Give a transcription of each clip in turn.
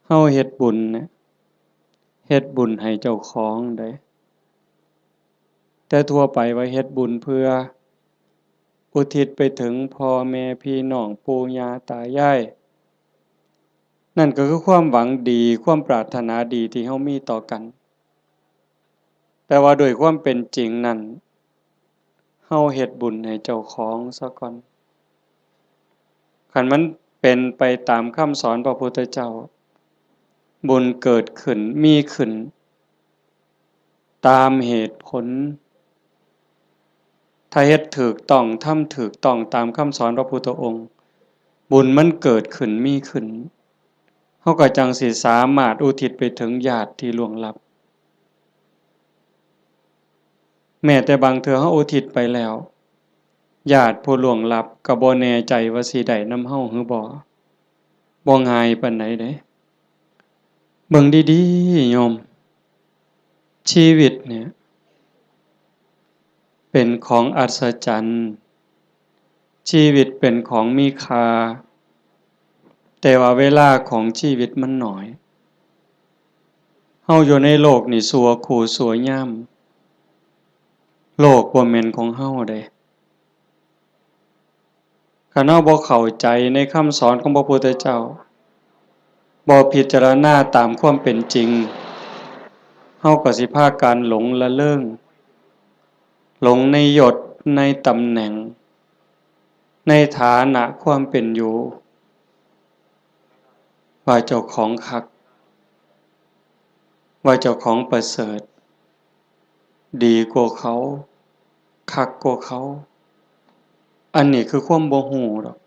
เฮาเฮ็ดบุญนะเฮ็ดบุญให้เจ้าของได้แต่ทั่วไปว่าเฮ็ดบุญเพื่ออุทิศไปถึงพ่อแม่พี่น้องปู่ย่าตายายนั่นก็คือความหวังดีความปรารถนาดีที่เฮามีต่อกันแต่ว่าโดยความเป็นจริงนั้นเฮาเฮ็ดบุญให้เจ้าของซะก่อนคันมันเป็นไปตามคำสอนพระพุทธเจ้าบุญเกิดขึ้นมีขึ้นตามเหตุผลถ้าเฮ็ดถูกต้องทำถูกต้องตามคำสอนพระพุทธองค์บุญมันเกิดขึ้นมีขึ้นเฮาก็จังสิสามารถอุทิศไปถึงญาติที่ล่วงลับแม้แต่บางเทื่อเฮาอุทิศไปแล้วญาติผู้ล่วงลับก็บ่แน่ใจว่าสิได้นำเฮาหรือบ่ง่ายปานใดเด้เบิ่งดีๆโยมชีวิตเนี่ยเป็นของอัศจรรย์ชีวิตเป็นของมีค่าแต่ว่าเวลาของชีวิตมันน้อยเฮาอยู่ในโลกนี่ชั่วคู่ชั่วยามโลกบ่แม่นของเฮาเด้คันเฮาบ่เข้าใจในคำสอนของพระพุทธเจ้าบ่พิจารณาตามความเป็นจริงเฮาก็สิพากันหลงละเริงหลงในยศในตำแหน่งในฐานะความเป็นอยู่ว่าเจ้าของคักว่าเจ้าของประเสริฐดีกว่าเขาคักกว่าเขาอันนี้คือความบ่ฮู้ดอก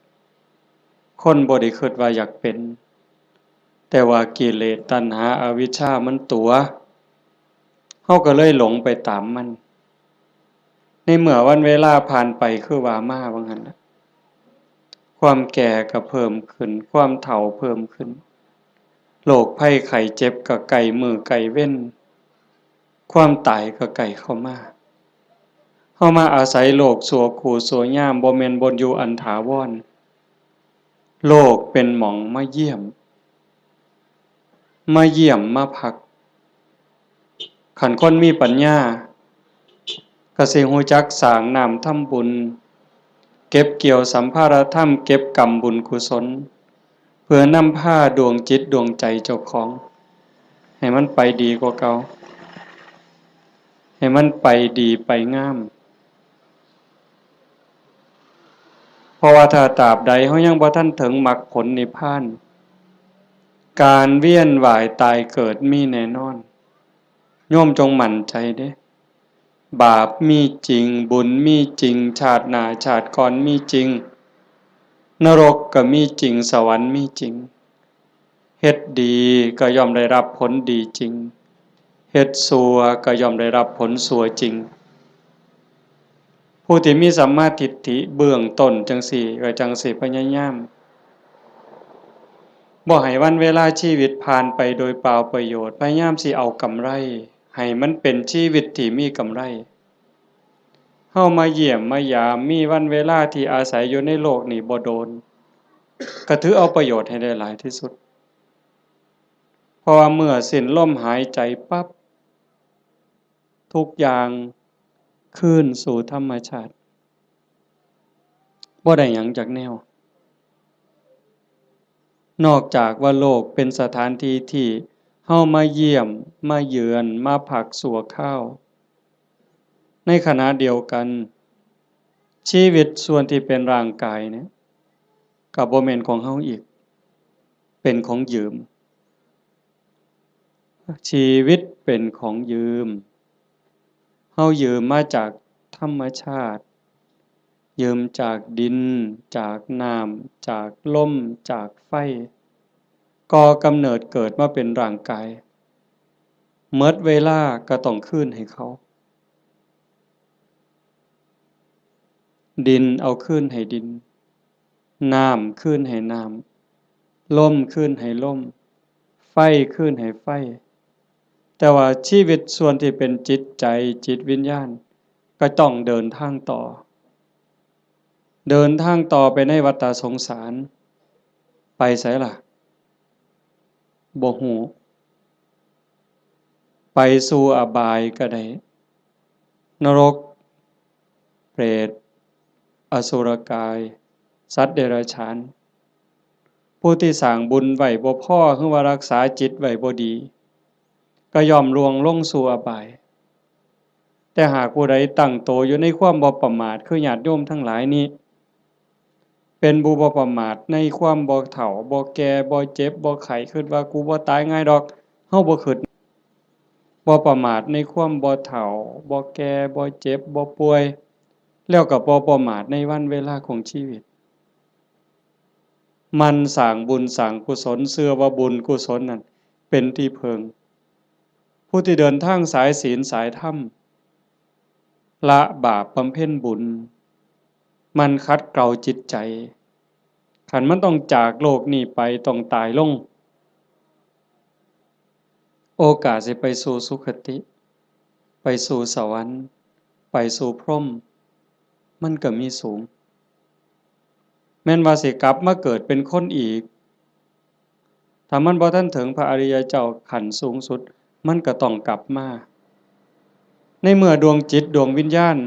คนบ่ได้คิดว่าอยากเป็นแต่ว่ากิเลสตัณหาอวิชชามันตัวเฮาก็เลยหลงไปตามมันในเมื่อวันเวลาผ่านไปคือว่ามาว่างั้นน่ะความแก่ก็เพิ่มขึ้นความเฒ่าเพิ่มขึ้นโรคภัยไข้เจ็บก็ใกล้มื้อใกล้เว้นความตายก็ใกล้เข้ามาเฮามาอาศัยโลกชั่วคู่ชั่วยามบ่แม่นบ่อยู่อันถาวรโลกเป็นหม้องมาเยี่ยมมาพักคันคนมีปัญญาก็สิรู้จักสร้างน้ำทำบุญเก็บเกี่ยวสัมภารธรรมเก็บกรรมบุญกุศลเพื่อนำพาดวงจิตดวงใจเจ้าของให้มันไปดีกว่าเก่าให้มันไปดีไปงามเพราะว่าถ้าตราบใดเฮายังบ่ทันถึงมรรคผลนิพพานการเวียนว่ายตายเกิดมีแน่นอนโยมจงมั่นใจเด้บาปมีจริงบุญมีจริงชาติหน้าชาติก่อนมีจริงนรกก็มีจริงสวรรค์มีจริงเฮ็ดดีก็ย่อมได้รับผลดีจริงเฮ็ดชั่วก็ย่อมได้รับผลชั่วจริงผู้ที่มีสัมมาทิฏฐิเบื้องต้นจังสี่ก็จังสิพยายามบ่ให้วันเวลาชีวิตผ่านไปโดยเปล่าประโยชน์พยายามสิเอากำไรให้มันเป็นชีวิตที่มีกำไรเฮามาเยี่ยมมายามมีวันเวลาที่อาศัยอยู่ในโลกนี้บ่โดนก็ถือเอาประโยชน์ให้ได้หลายที่สุดเพราะว่าเมื่อสิ้นลมหายใจปั๊บทุกอย่างคืนสู่ธรรมชาติบ่ได้หยังจากแนวนอกจากว่าโลกเป็นสถานที่ที่เฮามาเยี่ยมมาเยือนมาพักชั่วคราวในขณะเดียวกันชีวิตส่วนที่เป็นร่างกายเนี่ยก็บ่แม่นของเฮาอีกเป็นของยืมชีวิตเป็นของยืมเฮายืมมาจากธรรมชาติยืมจากดินจากน้ำจากลมจากไฟก่อกำเนิดเกิดมาเป็นร่างกายหมดเวลาก็ต้องคืนให้เขาดินเอาคืนให้ดินน้ำคืนให้น้ำลมคืนให้ลมไฟคืนให้ไฟแต่ว่าชีวิตส่วนที่เป็นจิตใจจิตวิญญาณก็ต้องเดินทางต่อเดินทางต่อไปในวัฏสงสารไปไสล่ะ บ่ฮู้ไปสู่อบายก็ได้นรกเปรตอสุรกายสัตว์เดรัจฉานผู้ที่สร้างบุญไว้บ่พอคือว่ารักษาจิตไว้บ่ดีก็ย่อมล่วงลงสู่อบายแต่หากผู้ใดตั้งโตอยู่ในความบ่ประมาทคือญาติโยมทั้งหลายนี้เป็นผู้บ่ประมาทในความบ่เฒ่าบ่แก่บ่เจ็บบ่ไข้คิดว่ากูบ่ตายง่ายดอกเฮาบ่คิดบ่ประมาทในความบ่เฒ่าบ่แก่บ่เจ็บบ่ป่วยแล้วก็บ่ประมาทในวันเวลาของชีวิตมันสร้างบุญสร้างกุศลเชื่อว่าบุญกุศลนั้นเป็นที่พึ่งผู้ที่เดินทางสายศีลสายธรรมละบาปบำเพ็ญบุญมันขัดเกลาจิตใจขันมันต้องจากโลกนี้ไปต้องตายลงโอกาสสิไปสู่สุคติไปสู่สวรรค์ไปสู่พรหมมันก็มีสูงแม้นว่าสิกลับมาเกิดเป็นคนอีกถ้ามันบ่ทันถึงพระอริยเจ้าขั้นสูงสุดมันก็ต้องกลับมาในเมื่อดวงจิตดวงวิญญาณ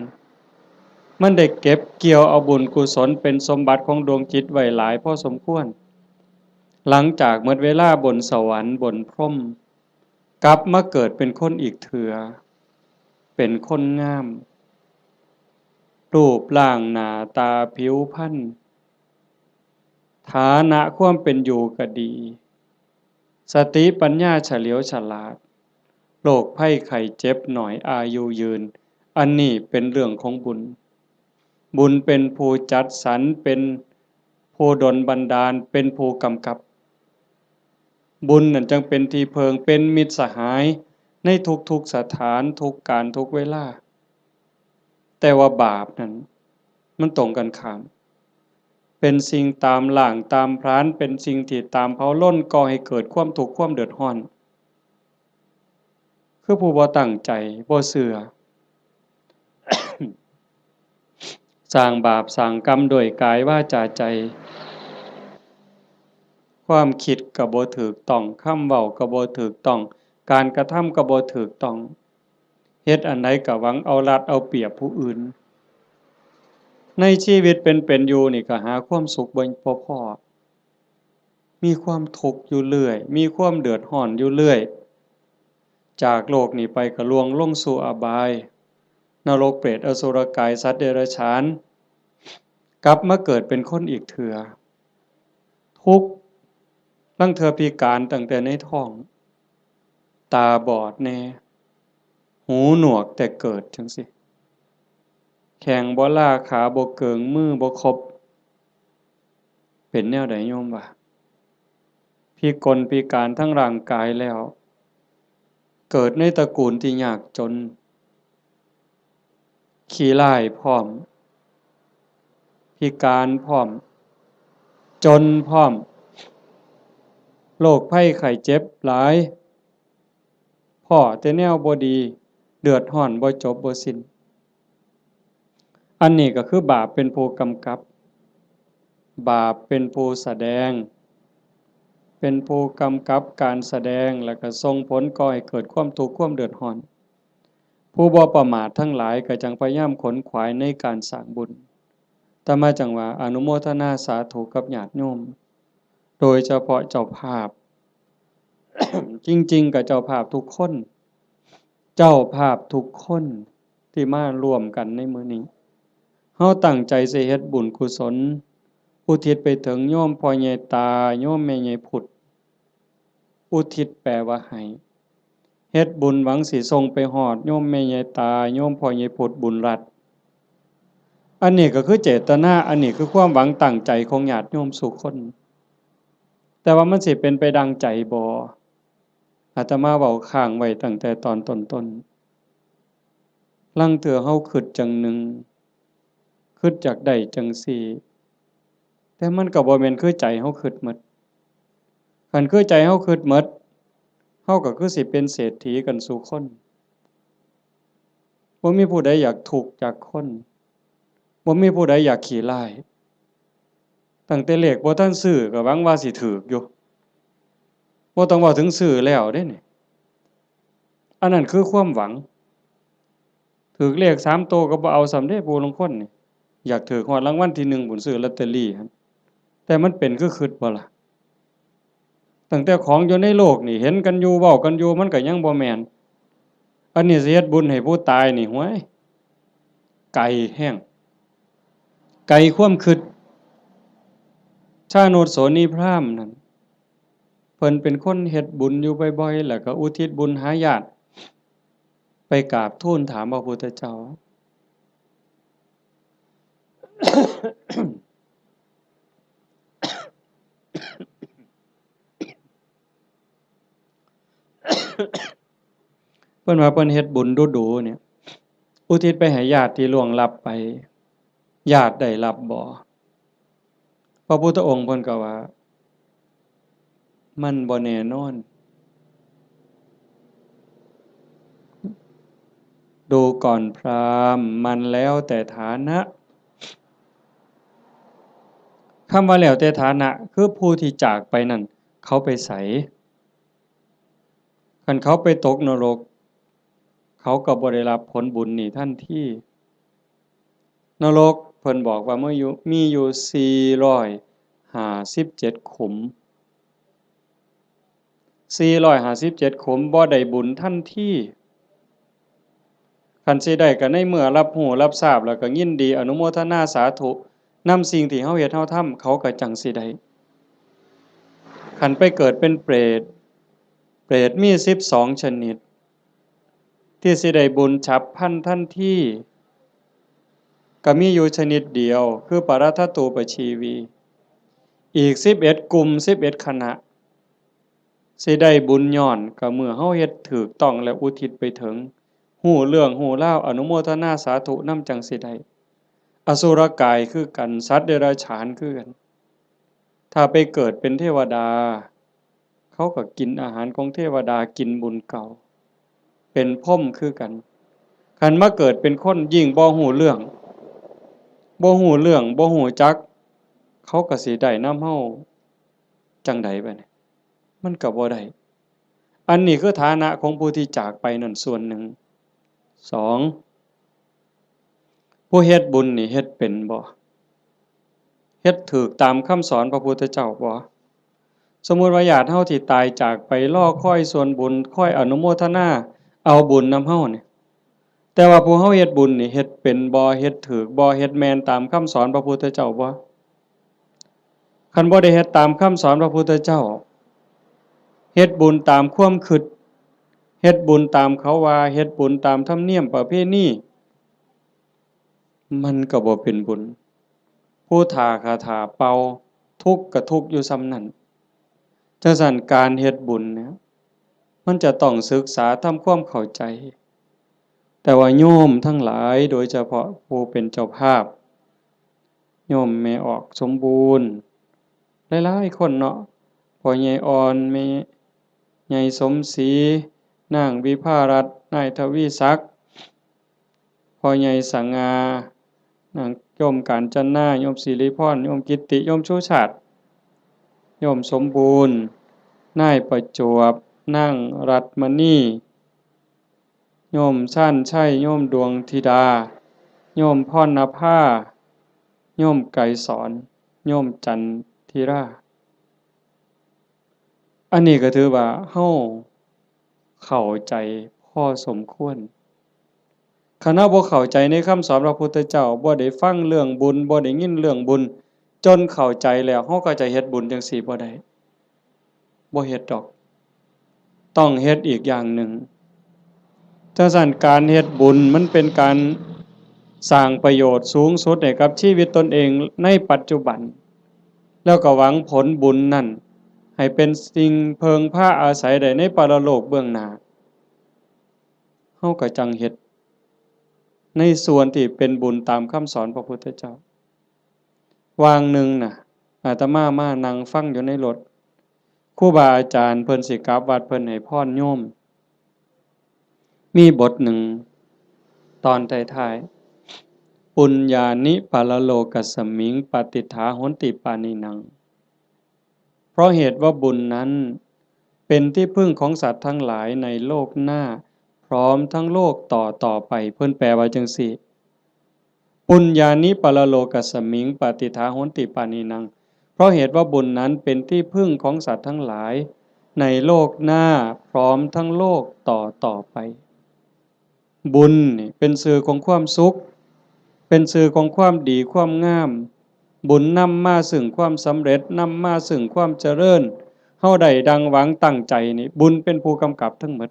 มันได้เก็บเกี่ยวเอาบุญกุศลเป็นสมบัติของดวงจิตไว้หลายพอสมควรหลังจากหมดเวลาบนสวรรค์บนพรหมกลับมาเกิดเป็นคนอีกเถื่อเป็นคนงามรูปร่างหน้าตาผิวพรรณฐานะความเป็นอยู่ก็ดีสติปัญญาเฉลียวฉลาดโรคภัยไข้เจ็บหน่อยอายุยืนอันนี้เป็นเรื่องของบุญบุญเป็นผู้จัดสรรเป็นผู้ดลบันดาลเป็นผู้กำกับบุญนั่นจึงเป็นที่เพิงเป็นมิตรสหายในทุกๆสถานทุกการทุกเวลาแต่ว่าบาปนั้นมันตรงกันข้ามเป็นสิ่งตามหล่างตามพรานเป็นสิ่งที่ตามเผาล้นก่อให้เกิดความทุกข์ความเดือดร้อนคือผู้บ่ตั้งใจบ่เชื่อ สร้างบาปสร้างกรรมโดยกายวาจาใจความคิดก็บ่ถูกต้องคำเว้าก็บ่ถูกต้องการกระทำก็บ่ถูกต้องเฮ็ดอันใดก็หวังเอารัดเอาเปรียบผู้อื่นในชีวิตเป็นอยู่นี่ก็หาความสุขบ่พอมีความทุกข์อยู่เรื่อยมีความเดือดร้อนอยู่เรื่อยจากโลกนี้ไปก็ล่วงลงสู่อบายนรกเปรตอสุรกายสัตว์เดรัจฉานกลับมาเกิดเป็นคนอีกเถื่อทุกข์ลางเทื่อพิการตั้งแต่ในท้องตาบอดแน่หูหนวกแต่เกิดจังซี้แข้งบ่ลาขาบ่เกิงมือบ่ครบเป็นแนวใดโยมว่าพิกลพิการทั้งร่างกายแล้วเกิดในตระกูลที่ยากจนขี้ร้ายพร้อมพิการพร้อมจนพร้อมโรคภัยไข้เจ็บหลายพ้อแต่แนวบ่ดีเดือดร้อนบ่จบบ่สิ้นอันนี้ก็คือบาปเป็นผู้กำกับบาปเป็นผู้แสดงเป็นผู้กำกับการแสดงแล้วก็ส่งผลก่อให้เกิดความทุกข์ความเดือดร้อนผู้บ่ประมาททั้งหลายก็จังพยายามขนขวายในการสร้างบุญแต่มาจังว่าอนุโมทนาสาธุกับญาติโยมโดยเฉพาะเจ้าภาพ จริงๆกับเจ้าภาพทุกคนเจ้าภาพทุกคนที่มาร่วมกันในมื้อนี้เฮาตั้งใจสิเฮ็ดบุญกุศลอุทิศไปถึงโยมพ่อใหญ่ตาโยมแม่ใหญ่พุทธอุทิศแปลว่าให้เฮ็ดบุญหวังสิส่งไปฮอดโยมแม่ใหญ่ตาโยมพ่อใหญ่พุทธบุญรัตน์อันนี้ก็คือเจตนาอันนี้คือความหวังตั้งใจของญาติโยมทุกคนแต่ว่ามันสิเป็นไปดังใจบ่อาตมาเว้าค้างไว้ตั้งแต่ตอนต้นๆลางเทื่อเฮาคิดจังหนึ่งคิดอยากได้จังซี้แต่มันก็บ่แม่นคือใจเฮาคิดหมดคันคือใจเฮาคิดหมดเฮาก็คือสิเป็นเศรษฐีกันซุคนบ่มีผู้ใดอยากทุกข์จากคนบ่มีผู้ใดอยากขี้ร้ายตั้งแต่เลขบ่ทันซื้อก็หวังว่าสิถูกอยู่ บ่ต้องเว้าถึงซื้อแล้วเด้นี่อันนั้นคือความหวังถูกเลข3โตวก็บ่เอาส่ำเด้ผู้ลางคนนี่อยากถูกฮอดรางวัลที่1พู้นซื้อลอตเตอรี่หั่นแต่มันเป็นคือคิดบ่ล่ะตั้งแต่ของอยู่ในโลกนี่เห็นกันอยู่เว้ากันอยู่มันก็ยังบ่แม่นอันนี้สิเฮ็ดบุญให้ผู้ตายนี่โห้ยไกลแฮงไกลความคิดชาโนชโสนีพราหมณ์นั่นเพิ่นเป็นคนเฮ็ดบุญอยู่บ่อยๆแล้วก็อุทิศบุญหาญาติไปกราบทูลถามพระพุทธเจ้า เพิ่นว่าเพิ่นเฮ็ดบุญดูๆเนี่ยอุทิศไปให้ญาติที่ล่วงลับไปญาติได้รับบ่พระพุทธองค์เพิ่นก็ว่ามันบ่แน่นอนดูก่อนพราหมณ์มันแล้วแต่ฐานะคำว่าแล้วแต่ฐานะคือผู้ที่จากไปนั่นเขาไปไสคันเขาไปตกนรกเขาก็บ่ได้รับผลบุญนี่ทันทีนรกเพิ่นบอกว่ามีอยู่457ขุม457ขุมบ่ได้บุญทันทีคันสิได้ก็ในเมื่อรับรู้รับทราบแล้วก็ยินดีอนุโมทนาสาธุนำสิ่งที่เฮาเฮ็ดเฮาทำเขาก็จังสิได้คันไปเกิดเป็นเปรตเปรตมี12ชนิดที่สิได้บุญฉับพลันทันทีก็มีอยู่ชนิดเดียวคือปรัตถตูปชีวีอีก11กลุ่ม11คณะสิได้บุญย้อนก็เมื่อเฮาเฮ็ดถูกต้องและอุทิศไปถึงฮู้เรื่องฮู้ราวอนุโมทนาสาธุนำจังสิได้อสุรกายคือกันสัตว์เดรัจฉานคือกันถ้าไปเกิดเป็นเทวดาเขาก็กินอาหารของเทวดากินบุญเก่าเป็นพรหมคือกันคันมาเกิดเป็นคนยิ่งบ่ฮู้เรื่องบ่ฮู้จักเขาก็สิได้นำเฮาจังใดบัดนี้มันก็บ่ได้อันนี้คือฐานะของผู้ที่จากไปนั่นส่วนหนึ่ง2ผู้เฮ็ดบุญนี่เฮ็ดเป็นบ่เฮ็ดถูกตามคำสอนพระพุทธเจ้าบ่สมมุติว่าญาติเฮาที่ตายจากไปรอคอยส่วนบุญคอยอนุโมทนาเอาบุญนำเฮานี่แต่ว่าผู้เฮาเฮ็ดบุญนี่เฮ็ดเป็นบ่เฮ็ดถูกบ่เฮ็ดแม่นตามคำสอนพระพุทธเจ้าบ่คันบ่ได้เฮ็ดตามคำสอนพระพุทธเจ้าเฮ็ดบุญตามความคิดเฮ็ดบุญตามเขาว่าเฮ็ดบุญตามธรรมเนียมประเพณีมันก็บ่เป็นบุญผู้ท่าคาถาเป่าทุกข์ก็ทุกข์อยู่ส่ำนั้นจังซั่นการเฮ็ดบุญเนี่ยมันจะต้องศึกษาทำความเข้าใจแต่ว่าโยมทั้งหลายโดยเฉพาะผู้เป็นเจ้าภาพโยมแม่ออกสมบูรณ์หลายๆคนเนาะพ่อใหญ่อ่อนแม่ใหญ่สมศรีนางวิภารัตน์นายทวีศักดิ์พ่อใหญ่สง่านางโยมกาญจนาโยมศิริพรโยมกิตติโยมชูชาติโยมสมบูรณ์นายประจวบนางรัตมณีโยมชั่นชัยโยมดวงธิดาโยมพรณภาโยมไกรสอนโยมจันทิราอันนี้ก็ถือว่าเฮาเข้าใจพอสมควรคันเฮาบ่เข้าใจในคำสอนพระพุทธเจ้าบ่ได้ฟังเรื่องบุญบ่ได้ยินเรื่องบุญจนเข้าใจแล้วเฮาก็จะเฮ็ดบุญจังซี่บ่ได้บ่เฮ็ดดอกต้องเฮ็ดอีกอย่างหนึ่งจังซั่นการเฮ็ดบุญมันเป็นการสร้างประโยชน์สูงสุดให้กับชีวิตตนเองในปัจจุบันแล้วก็หวังผลบุญนั่นให้เป็นสิ่งเพิงพาอาศัยได้ในปรโลกเบื้องหน้าเฮาก็จังเฮ็ดในส่วนที่เป็นบุญตามคำสอนพระพุทธเจ้าวางหนึ่งน่ะอาตมามานั่งฟังอยู่ในรถครูบาอาจารย์เพิ่นสิกลับวัดเพิ่นให้พรโยมมีบทหนึ่งตอนท้ายๆปุญญานิปรโลกัสสมิงปฏิฏฐาโหนติปานินังเพราะเหตุว่าบุญนั้น เป็นที่พึ่งของสัตว์ทั้งหลายในโลกหน้าพร้อมทั้งโลกต่อไปเพิ่นแปลว่าจังซี่ปุญญานิปรโลกัสสมิงปฏิทาโหนติปานินังเพราะเหตุว่าบุญนั้นเป็นที่พึ่งของสัตว์ทั้งหลายในโลกหน้าพร้อมทั้งโลกต่อไปบุญนี่เป็นสื่อของความสุขเป็นสื่อของความดีความงามบุญนำมาซึ่งความสำเร็จนำมาซึ่งความเจริญเฮาได้ดังหวังตั้งใจนี่บุญเป็นผู้กำกับทั้งหมด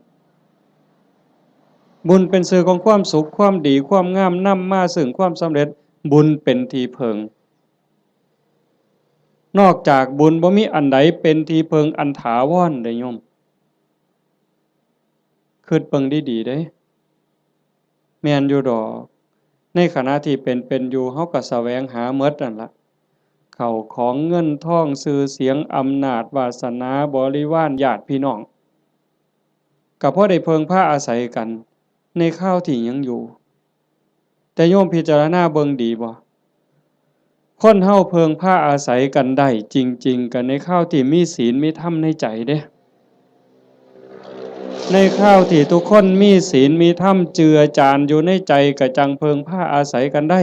บุญเป็นสื่อของความสุขความดีความงามนำมาซึ่งความสำเร็จบุญเป็นที่เพิงนอกจากบุญบ่มีอันใดเป็นที่เพิงอันถาวรได้โยมคิดเบิ่งดีๆเด้แม่นอยู่ดอกในขณะที่เป็นอยู่เฮาก็แสวงหาหมดนั่นล่ะเข้าของเงินทองชื่อเสียงอำนาจวาสนาบริวารญาติพี่น้องก็พอได้เพิงพาอาศัยกันในข้าวที่ยังอยู่แต่โยมพิจารณาเบิ่งดีบ่คนเฮาเพิงพาอาศัยกันได้จริงๆกันในข้าวที่มีศีลมีธรรมในใจเด้ในข้าวที่ทุกคนมีศีลมีธรรมเจือจานอยู่ในใจก็จังเพิงพาอาศัยกันได้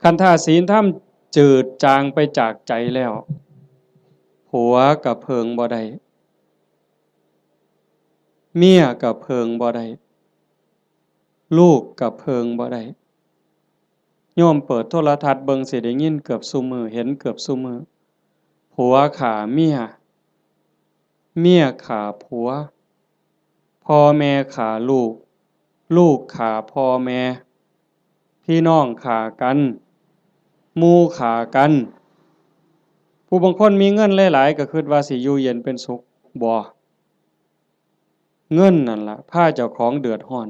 คันถ้าศีลธรรมจืดจางไปจากใจแล้วผัวก็เพิงบ่ได้เมียก็เพิงบ่ได้ลูกก็เพิงบ่ได้โยมเปิดโทรทัศน์เบิ่งสิได้ยินเกือบซุมื้อเห็นเกือบซุมื้อผัวฆ่าเมียเมียฆ่าผัวพ่อแม่ฆ่าลูกลูกฆ่าพ่อแม่พี่น้องฆ่ากันหมู่ฆ่ากันผู้บางคนมีเงินหลายๆก็คิดว่าสิอยู่เย็นเป็นสุขบ่เงินนั่นล่ะพาเจ้าของเดือดร้อน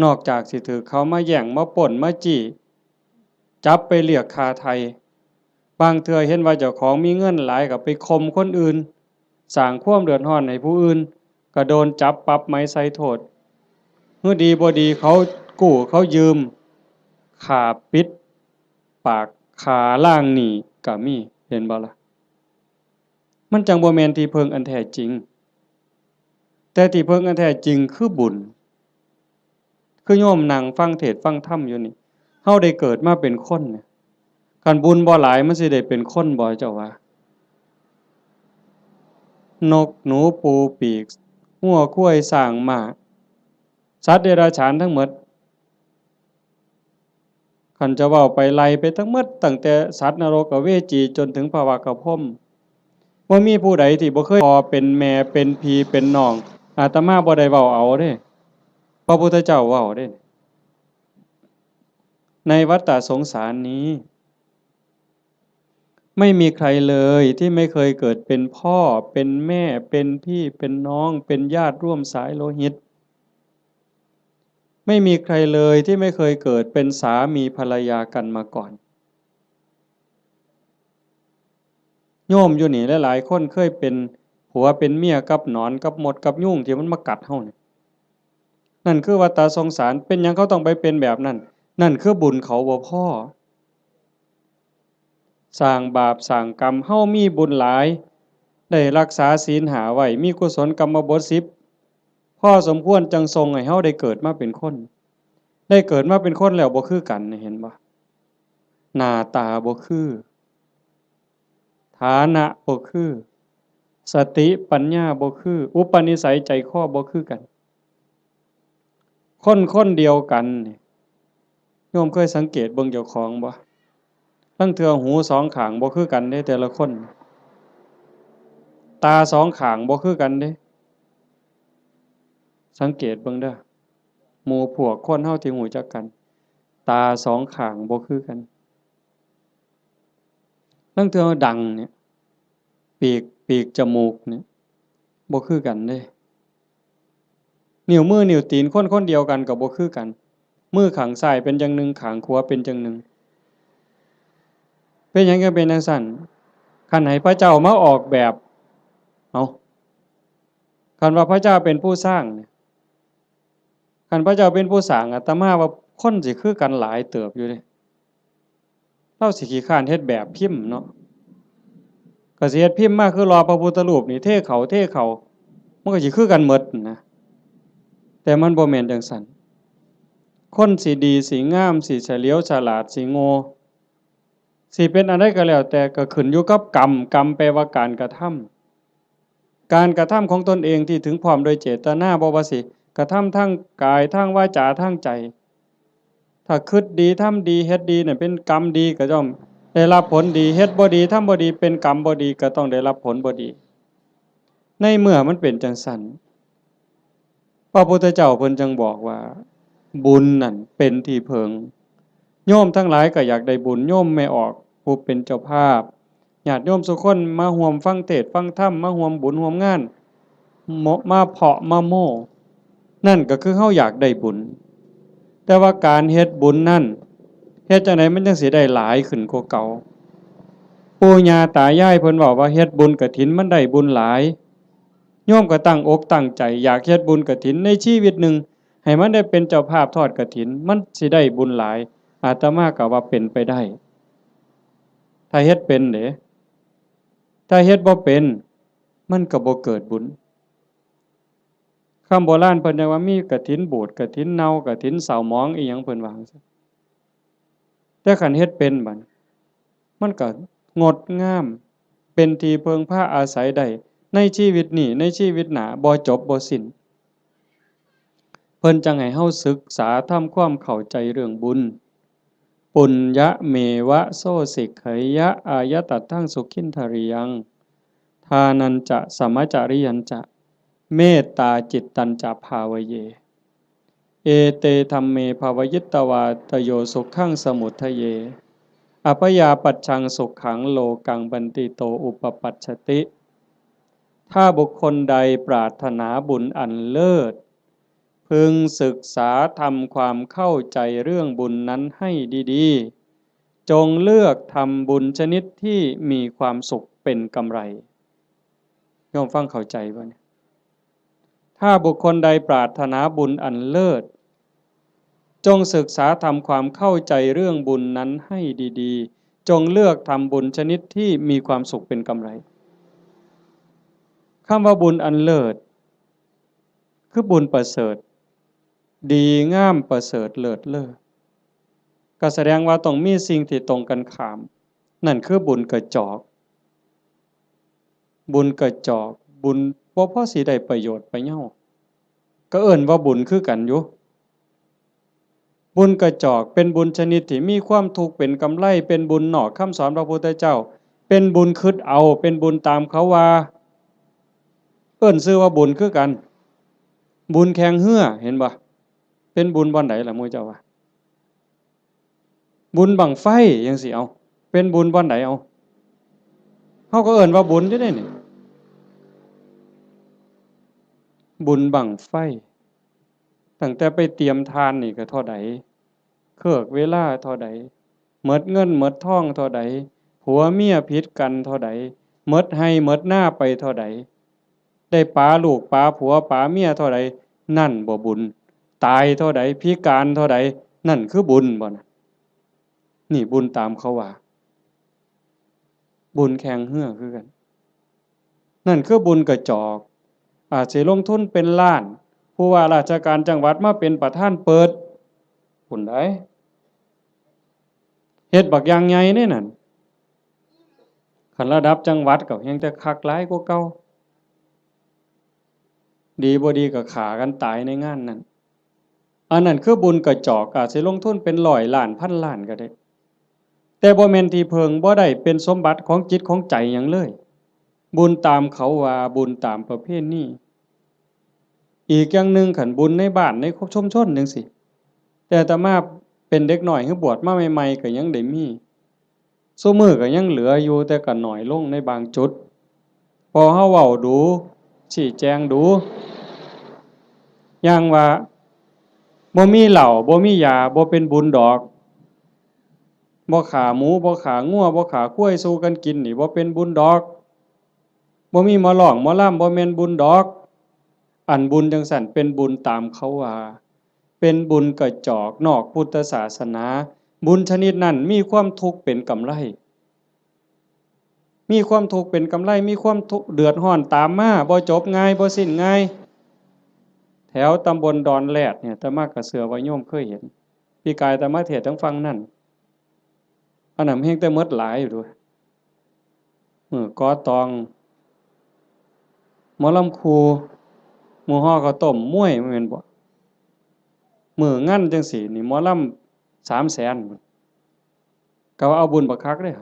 นอกจากสิถูกเขามาแย่งมาปล้นมาจี้จับไปเรียกค่าไถ่บางเทื่อเห็นว่าเจ้าของมีเงินหลายก็ไปข่มคนอื่นสร้างความเดือดร้อนให้ผู้อื่นก็โดนจับปรับไหมใส่โทษเมื่อดีบ่ดีเขากู้เขายืมค่าปิดปากค่าล้างหนี้ก็มีเห็นบ่ล่ะมันจังบ่แม่นที่เพิงอันแท้จริงแต่ที่เพิงอันแท้จริงคือบุญคือโยมนั่งฟังเทศน์ฟังธรรมอยู่นี่เฮาได้เกิดมาเป็นคนเนี่ยคันบุญบ่หลายมันสิได้เป็นคนบ่เจ้าว่านกหนูปูปีกงัวควายช้างม้าสัตว์เดรัจฉานทั้งหมดคันจะเว้าไปไล่ไปทั้งหมดตั้งแต่สัตว์นรกอเวจีจนถึงภวากพรหมบ่มีผู้ใดที่บ่เคยพ่อเป็นแม่เป็นพี่เป็นน้องอาตมาบ่ได้เว้าเอาเด้พระพุทธเจ้าเว้าเด้ในวัฏฏะสงสารนี้ไม่มีใครเลยที่ไม่เคยเกิดเป็นพ่อเป็นแม่เป็นพี่เป็นน้องเป็นญาติร่วมสายโลหิตไม่มีใครเลยที่ไม่เคยเกิดเป็นสามีภรรยากันมาก่อนโยมอยู่นี่หลายๆคนเคยเป็นผัวเป็นเมียกับหนอนกับมดกับยุงที่มันมากัดเฮานี่นั่นคือวัฏฏะสงสารเป็นหยังเขาต้องไปเป็นแบบนั้นนั่นคือบุญเขาบ่พอสร้างบาปสร้างกรรมเฮามีบุญหลายได้รักษาศีลหาไว้มีกุศลกรรมบท10พอสมควรจังทรงให้เฮาได้เกิดมาเป็นคนได้เกิดมาเป็นคนแล้วบ่คือกันเห็นบ่หน้าตาบ่คือฐานะบ่คือสติปัญญาบ่คืออุปนิสัยใจคอบ่คือกันคนเดียวกันนี่โยมเคยสังเกตเบิ่งเจ้าของบ่ลางเทื่อหูสองข้างบ่คือกันเด้แต่ละคนตาสองข้างบ่คือกันเด้สังเกตเบิ่งเด้อหมู่พวกคนเฮาที่รู้จักกันตาสองข้างบ่คือกันลางเทื่อดังเนี่ยปีกจมูกเนี่ยบ่คือกันเด้นิ้วมือนิ้วตีนคนเดียวกันก็บ่คือกันมือข้างซ้ายเป็นจังหนึงข้างขวาเป็นจังหนึงเป็นหยังก็เป็นจังซั่นคันให้พระเจ้ามาออกแบบเอาคันว่าพระเจ้าเป็นผู้สร้างเนี่ยคันพระเจ้าเป็นผู้สร้างอาตมาว่าคนสิคือกันหลายเติบอยู่เด้เราสิขี้คร้านเฮ็ดแบบพิมพ์เนาะก็ ก็สิเฮ็ดพิมพ์มาคือรอพระพุทธรูปนี่เทเขามันก็สิคือกันหมดนะแต่มันบ่แม่นจังซั่นคนสิดีสิงามสิเฉลียวฉลาดสิโง่สิเป็นอันใดก็แล้วแต่ก็ขึ้นอยู่กับกรรมแปลว่าการกระทำการกระทำของตนเองที่ถึงพร้อมโดยเจตนาบ่ว่าสิกระทำทั้งกายทั้งวาจาทั้งใจถ้าคิดดีทำดีเฮ็ดดีเนี่ยเป็นกรรมดีก็ย่อมได้รับผลดีเฮ็ดบ่ดีทำบ่ดีเป็นกรรมบ่ดีก็ต้องได้รับผลบ่ดีในเมื่อมันเป็นจังซั่นพระพุทธเจ้าเพิ่นจึงบอกว่าบุญนั่นเป็นที่เพิงโยมทั้งหลายก็อยากได้บุญโยมไม่ออกผู้เป็นเจ้าภาพญาติโยมทุกคนมาร่วมฟังเทศน์ฟังธรรมมาร่วมบุญร่วมงานมาเพาะมาโม่นั่นก็คือเฮาอยากได้บุญแต่ว่าการเฮ็ดบุญนั่นเฮ็ดจังได๋มันจังสิได้หลายขึ้นกว่าเก่าปู่ย่าตายายเพิ่นเว้าว่าเฮ็ดบุญกฐินมันได้บุญหลายโยมก็ตั้งอกตั้งใจอยากเฮ็ดบุญกฐินในชีวิตหนึ่งให้มันได้เป็นเจ้าภาพทอดกฐินมันสิได้บุญหลายอาตมาก็ว่าเป็นไปได้ถ้าเฮ็ดเป็นเด้ถ้าเฮ็ดบ่เป็นมันก็บ่เกิดบุญคำโบราณเพิ่นว่ามีกฐินบูดกฐินเน่ากฐินเศร้าหมองอีหยังเพิ่นว่าจังซั่นแต่คันเฮ็ดเป็นบัดมันก็งดงามเป็นที่เพิงพาอาศัยได้ในชีวิตนี้ในชีวิตหน้าบ่จบบ่สิ้นเพิ่นจังให้เฮาศึกษาทำความเข้าใจเรื่องบุญปุญญะเมวะโสสิกขยะอายตัตถังสุขินทริยังทานันจะสัมมจาริยันจะเมตตาจิตตัญจะภาวเยเอเตธัมเมภาวยิตตวาตโยสุขังสมุทัยเยอภยาปัจฉังสุขังโลกังบันติโตอุปปัชชติถ้าบุคคลใดปรารถนาบุญอันเลิศพึงศึกษาทำความเข้าใจเรื่องบุญนั้นให้ดีๆจงเลือกทำบุญชนิดที่มีความสุขเป็นกำไรโยมฟังเข้าใจบ่เนี่ยถ้าบุคคลใดปรารถนาบุญอันเลิศจงศึกษาทำความเข้าใจเรื่องบุญนั้นให้ดีๆจงเลือกทำบุญชนิดที่มีความสุขเป็นกำไรคำว่าบุญอันเลิศคือบุญประเสริฐดีงามประเสริฐเลิศเลอก็แสดงว่าต้องมีสิ่งที่ตรงกันข้ามนั่นคือบุญกระจอกบุญกระจอกบุญบ่พอสิได้ประโยชน์ไปเหย้าก็เอิ้นว่าบุญคือกันอยู่บุญกระจอกเป็นบุญชนิดที่มีความทุกข์เป็นกำไรเป็นบุญนอกคำสอนพระพุทธเจ้าเป็นบุญคิดเอาเป็นบุญตามเขาว่าเอิ้นชื่อว่าบุญคือกันบุญแข่งเหือเห็นบ่เป็นบุญบ่อนใดล่ะหมู่เจ้าว่าบุญบั้งไฟจังซี่เอาเป็นบุญบ่อนใดเอาเฮาก็เอิ้นว่าบุญอยู่เด้นี่บุญบั้งไฟตั้งแต่ไปเตรียมทานนี่ก็เท่าใดเครือกเวลาเท่าใดหมดเงินหมดทองเท่าใดผัวเมียผิดกันเท่าใดหมดให้หมดหน้าไปเท่าใดได้ปาลูกปาผัวปาเมียเท่าใดนั่นบ่บุญตายเท่าใดพิการเท่าใดนั่นคือบุญบ่น่ะนี่บุญตามเขาว่าบุญแข่งเหือคือกันนั่นคือบุญกระจอกอาจสิลงทุนเป็นล้านผู้ว่าราชการจังหวัดมาเป็นประธานเปิดบุญใดเฮ็ดบักอย่างใหญ่นี่นั่นคันระดับจังหวัดก็ยังจะคักหลายกว่าเก่าดีบ่ดีก็ฆ่ากันตายในงานนั้นอันนั้นคือบุญกระจอกอาจสิลงทุนเป็นร้อยล้านพันล้านก็ได้แต่บ่แม่นที่เพิงบ่ได้เป็นสมบัติของจิตของใจหยังเลยบุญตามเขาว่าบุญตามประเพณีอีกอย่างหนึ่งขันบุญในบ้านในชุมชนจังซี่แต่อาตมาเป็นเด็กน้อยคือบวชมาใหม่ๆก็ยังได้มีซุมื้อก็ยังเหลืออยู่แต่ก็น้อยลงในบางจุดพอเฮาเว้าดูชี้แจงดูอย่างว่าบ่มีเหล้าบ่มียาบ่เป็นบุญดอกบ่ฆ่าหมูบ่ฆ่างัวบ่ฆ่าควายสู้กันกินนี่บ่เป็นบุญดอกบ่มีหมอร้องหมอลำบ่แม่นบุญดอกอันบุญจังซั่นเป็นบุญตามเขาว่าเป็นบุญกระจอกนอกพุทธศาสนาบุญชนิดนั้นมีความทุกข์เป็นกำไร มีความทุกข์เป็นกำไรมีความทุกข์เดือดร้อนตามมาบ่จบง่ายบ่สิ้นง่ายแถวตำบลดอนแลดเนี่ยอาตมากระเสือว่าโยมเคยเห็นพี่กายอาตมาเทศน์ทั้งฟังนั่นอันนั้นเฮงแต่หมดหลายอยู่ด้วยกอตองหมอลำครูหมู่ฮ้อข้าวต้มมวยแม่นบ่งั้นจังซี่นี่หมอลำ300,000ก็ว่าเอาบุญบักคักเด้อ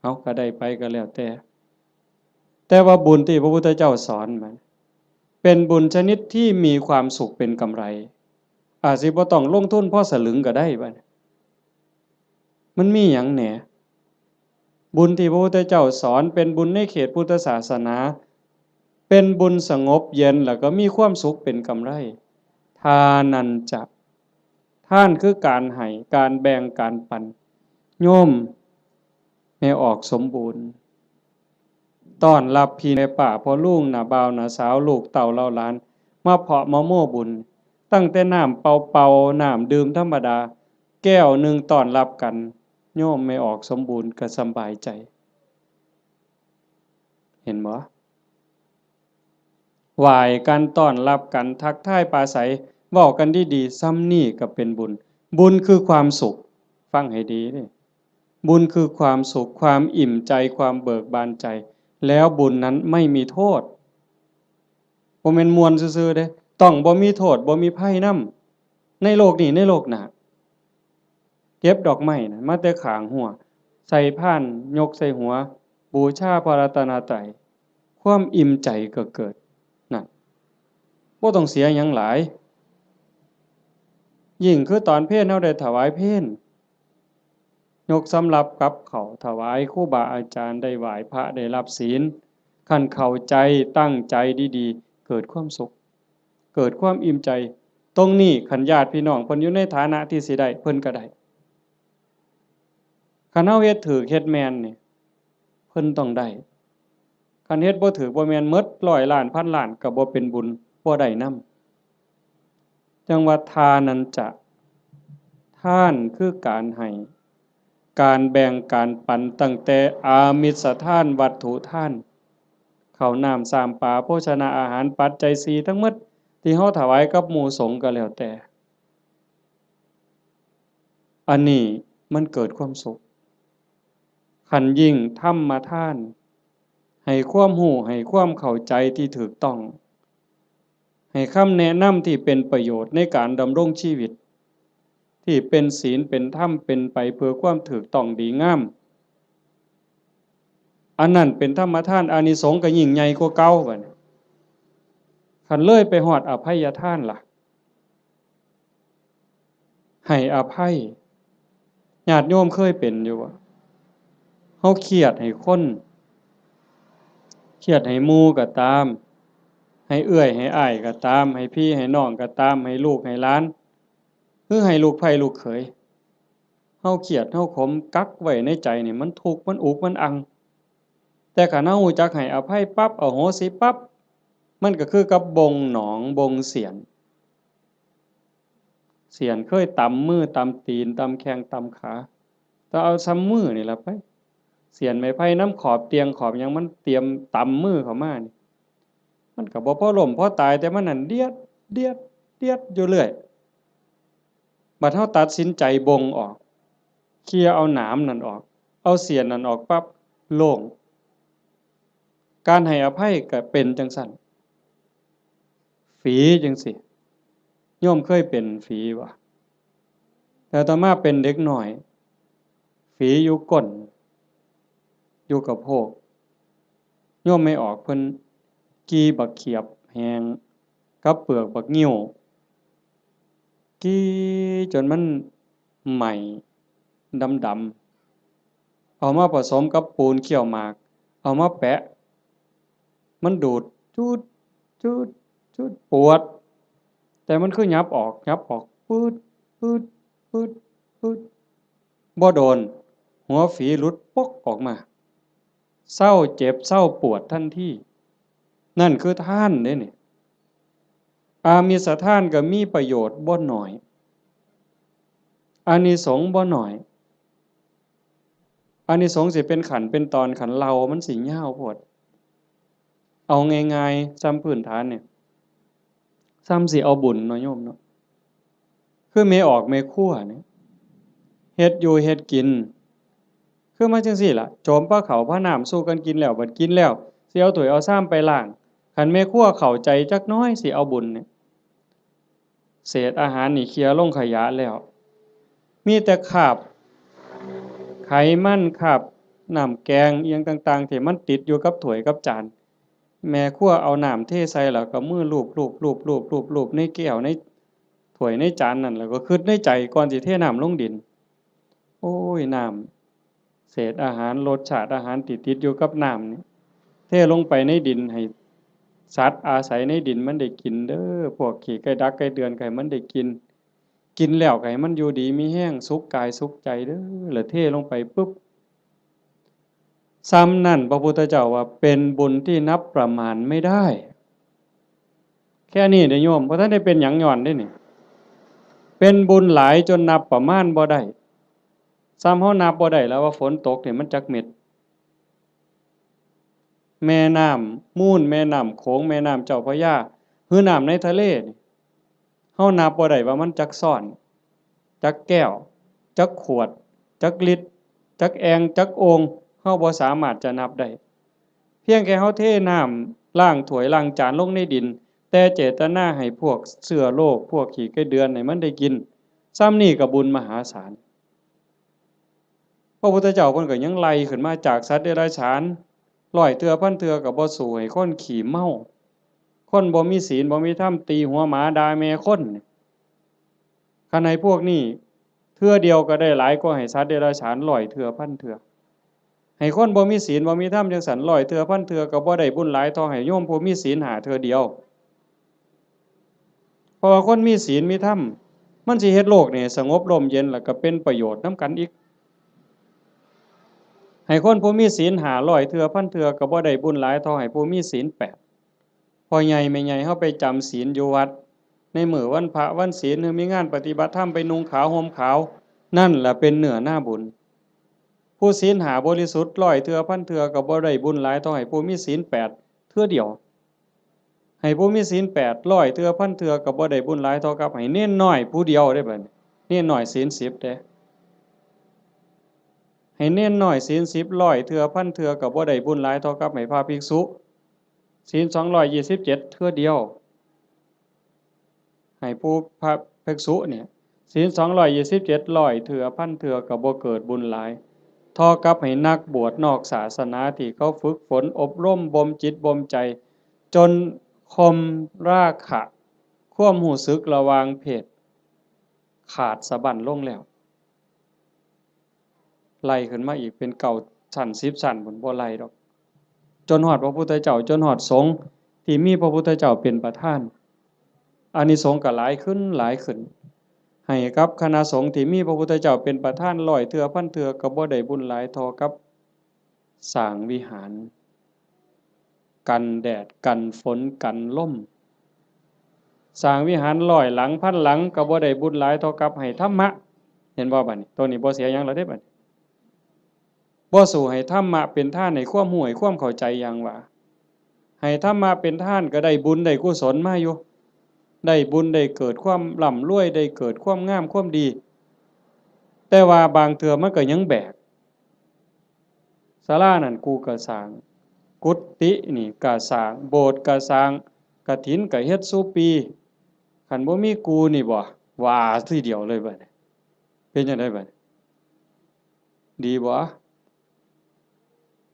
เอาก็ได้ไปก็แล้วแต่ว่าบุญที่พระพุทธเจ้าสอนมันเป็นบุญชนิดที่มีความสุขเป็นกำไรอาจสิบ่ต้องลงทุนพอสลึงก็ได้บัดมันมีหยังแหน่บุญที่พระพุทธเจ้าสอนเป็นบุญในเขตพุทธศาสนาเป็นบุญสงบเย็นแล้วก็มีความสุขเป็นกำไรทานันจะท่านคือการให้การแบ่งการปันโยมให้ออกสมบูรณ์ต้อนรับพี่ในป่าพ่อลุงน่ะบ่าวน่ะสาวลูกเต่าเล่าหลานมาเพาะมาโม่บุญตั้งแต่น้ำเป่าๆน้ำดื่มธรรมดาแก้วหนึ่งต้อนรับกันโยมไม่ออกสมบูรณ์ก็สบายใจเห็นบ่ไหว้กันต้อนรับกันทักทายปราศัยเว้ากันดีๆซ้ำนี่ก็เป็นบุญบุญคือความสุขฟังให้ดีเด้บุญคือความสุขความอิ่มใจความเบิกบานใจแล้วบุญนั้นไม่มีโทษบ่แม่นม่วนซื่อๆเด้ต้องบ่มีโทษบ่มีภัยนำในโลกนี้ในโลกหน้าเก็บดอกไม้น่ะมาแต่ข้างหัวใส่พานยกใส่หัวบูชาพระรัตนตรัยความอิ่มใจก็เกิดนั่นบ่ต้องเสียหยังหลายยิ่งคือตอนเพลเฮาได้ถวายเพลยกสำรับกับเขาถวายครูบาอาจารย์ได้ไหว้พระได้รับศีลคันเข้าใจตั้งใจดีๆเกิดความสุขเกิดความอิ่มใจตรงนี้คันญาติพี่น้องเพิ่นอยู่ในฐานะที่สิได้เพิ่นก็ได้คันเฮาเฮ็ดถูกเฮ็ดแม่นนี่เพิ่นต้องได้คันเฮ็ดบ่ถูกบ่แม่นหมดร้อยล้านพันล้านก็บ่เป็นบุญบ่ได้นำจังว่าทานันจะทานคือการให้การแบ่งการปันตั้งแต่อามิสทานวัตถุทานข้าวน้ำสามปลาโภชนาอาหารปัจจัย4ทั้งหมดที่เฮาถวายกับหมู่สงฆ์ก็แล้วแต่อันนี้มันเกิดความสุขคันยิ่งธรรมทานให้ความรู้ให้ความเข้าใจที่ถูกต้องให้คำแนะนำที่เป็นประโยชน์ในการดำรงชีวิตที่เป็นศีลเป็นธรรมเป็นไปเพื่อความถูกต้องดีงามอันนั้นเป็นธรรมทานอานิสงส์ก็ยิ่งใหญ่กว่าเก่าบัดนี้คันเลยไปฮอดอภัยทานล่ะให้อภัยญาติโยมเคยเป็นอยู่บ่เฮาเครียดให้คนเครียดให้หมู่ก็ตามให้เอื้อยให้อ้ายก็ตามให้พี่ให้น้องก็ตามให้ลูกให้หลานหรือให้ลูกไผลูกเขยเฮาเครียดเฮาขมกักไว้ในใจนี่มันทุกข์มันอุกมันอังแต่คันเฮารู้จักให้อภัยปั๊บอโหสิปั๊บมันก็คือกับบงหนองบงเสียนเคยตำมือตำตีนตำแข้งตำขาแต่เอาซ้ำมือนี่ล่ะไปเสียนไม้ไผ่น้ำขอบเตียงขอบหยังมันเตรียมตำมือเข้ามานี่มันก็บ่พอล้มพอตายแต่มันนั่นเดียดเดียดเดียดอยู่เรื่อยบัดเฮาตัดสินใจบงออกเคลียร์เอาหนามนั่นออกเอาเสียนนั่นออกปั๊บโล่งการให้อภัยก็เป็นจังซั่นฝีจังซี่โยมเคยเป็นฝีบ่แต่ต่อมาเป็นเด็กน้อยฝีอยู่ก้นอยู่กับโพกโยมไม่ออกเพิ่นกีบักเขียบแหงกับเปลือกบักงิ้วกีจนมันไหม้ดำๆเอามาผสมกับปูนเขี้ยวหมากเอามาแปะมันดูดจูดจูดจูดปวดแต่มันคือยับออกปืดปืดปืดปืดบ่โดนหัวฝีหลุดปกออกมาเศร้าเจ็บเศร้าปวดทันทีนั่นคือทานเด้นี่อามิสทานก็มีประโยชน์บ่น้อยอานิสงส์บ่น้อย อานิสงส์สิเป็นขันเป็นตอนขันเรามันสิยาวโพดเอาง่ายๆซ้ำพื้นฐานเนี่ยซ้ำสิเอาบุญเนาะโยมเนาะคือเมออกเมคั่วเนี่ยเฮ็ดอยู่เฮ็ดกินคือมาจังซี่ล่ะโจมปลาเขาพระน้ำสู้กันกินแล้วบัดกินแล้วสิเอาถ้วยเอาซ้ำไปล้างคันเมคั่วเข้าใจจักน้อยสิเอาบุญเนี่ยเศษอาหารนี่เคลียร์ลงขยะแล้วมีแต่คราบไขมันคราบน้ำแกงอีหยังต่างๆที่มันติดอยู่กับถ้วยกับจานแม่ครัวเอาน้ำเทใส่แล้วก็มือลูบๆๆๆๆในแก้วในถ้วยในจานนั่นแล้วก็คิดในใจก่อนสิเทน้ำลงดินโอ้ยน้ำเศษอาหารรสชาติอาหารติดๆอยู่กับน้ำนี่เทลงไปในดินให้สัตว์อาศัยในดินมันได้กินเด้อพวกขี้ไก่ดักไก่เดือนไก่มันได้กินกินแล้วก็ให้มันอยู่ดีมีแรงสุขกายสุขใจเด้อแล้วเทลงไปปึ๊บซ้ำนั่นพระพุทธเจ้าว่าเป็นบุญที่นับประมาณไม่ได้แค่นี้เด้อโยมเพราะท่านได้เป็นหยังย้อนได้นี่เป็นบุญหลายจนนับประมาณบ่ได้ซ้ำเฮานับบ่ได้แล้วว่าฝนตกเนี่ยมันจักเม็ดแม่น้ำมูลแม่น้ำโขงแม่น้ำเจ้าพระยาคือน้ำในทะเลนี่เฮานับบ่ได้ว่ามันจักซ่อนจักแก้วจักขวดจักลิตรจักแองจักโองเฮาบ่สามารถจะนับได้เพียงแค่เฮาเทน้ำล้างถ้วยล้างจานลงในดินแต่เจตนาให้พวกเชื้อโรคพวกขี้ไก่เดือนให้มันได้กินซ้ำนี่ก็บุญมหาศาลพระพุทธเจ้าเพิ่นก็ยังไล่ขึ้นมาจากสัตว์เดรัจฉานร้อยเทื่อพันเทื่อก็บ่สู้ให้คนขี้เมาคนบ่มีศีลบ่มีธรรมตีหัวหมาด่าแม่คนคันให้พวกนี้เทื่อเดียวก็ได้หลายกว่าให้สัตว์เดรัจฉานร้อยเทื่อพันเทื่อให้คนบ่มีศีลบ่มีธรรมจังสันร้อยเทื่อพันเทื่อก็บ่ได้บุญหลายเท่าให้โยมผู้มีศีลหาเทื่อเดียวเพราะว่าคนมีศีลมีธรรมมันสิเฮ็ดโลกนี่สงบร่มเย็นแล้วก็เป็นประโยชน์นำกันอีกให้คนผู้มีศีลหาร้อยเทื่อพันเทื่อก็บ่ได้บุญหลายเท่าให้ผู้มีศีลแปดพ่อใหญ่แม่ใหญ่เฮาไปจำศีลอยู่วัดในมื้อวันพระวันศีลหรือมีงานปฏิบัติธรรมไปนุ่งขาวห่มขาวนั่นล่ะเป็นเนื้อหน้าบุญผู้ศีลหาบริสุทธิ์ร้อยเทื่อพันเทื่อก็บ่ได้บุญหลายเท่าให้ผู้มีศีลแปดเทื่อเดียวให้ผู้มีศีลแปดร้อยเทื่อพันเทื่อก็บ่ได้บุญหลายเท่ากับให้เน้นน้อยผู้เดียวได้บัดนี้เน้นน้อยศีล10เด้ให้เน้นน้อยศีล10ร้อยเทื่อพันเทื่อก็บ่ได้บุญหลายเท่ากับให้พระภิกษุศีล227เทื่อเดียวให้ผู้พระภิกษุเนี่ยศีล227ร้อยเทื่อพันเทื่อก็บ่เกิดบุญหลายเท่ากับให้นักบวชนอกศาสนาที่เขาฝึกฝนอบรมบ่มจิตบ่มใจจนข่มราคะความรู้สึกระหว่างเพศขาดสะบั้นลงแล้วไล่ขึ้นมาอีกเป็นเก่าชั้น10ชั้นพุ่นบ่ไล่ดอกจนฮอดพระพุทธเจ้าจนฮอดสงฆ์ที่มีพระพุทธเจ้าเป็นประธานอานิสงส์ก็หลายขึ้นหลายขึ้นให้กับคณะสงฆ์ที่มีพระพุทธเจ้าเป็นประธานร้อยเทื่อพันเทื่อก็บ่ได้บุญหลายเท่ากับสร้างวิหารกันแดดกันฝนกันลมสร้างวิหารร้อยหลังพันหลังก็บ่ได้บุญหลายเท่ากับให้ธรรมะเห็นบ่บัดนี้ตัวนี้บ่เสียหยังแล้วเด้บัดบ่สู้ให้ธรรมะเป็นทานให้ความรู้ให้ความเข้าใจอย่างว่าให้ธรรมะเป็นทานก็ได้บุญได้กุศลมาอยู่ได้บุญได้เกิดความร่ำรวยได้เกิดความงามความดีแต่ว่าบางเทื่อมันก็ยังแบกศาลานั่นกูก็สร้างกุฏินี่ก็สร้างโบสถ์ก็สร้างกฐินก็เฮ็ดซุปีคันบ่มีกูนี่บ่ว่าทีเดียวเลยบัดนี้เป็นจังได๋บัดดีบ่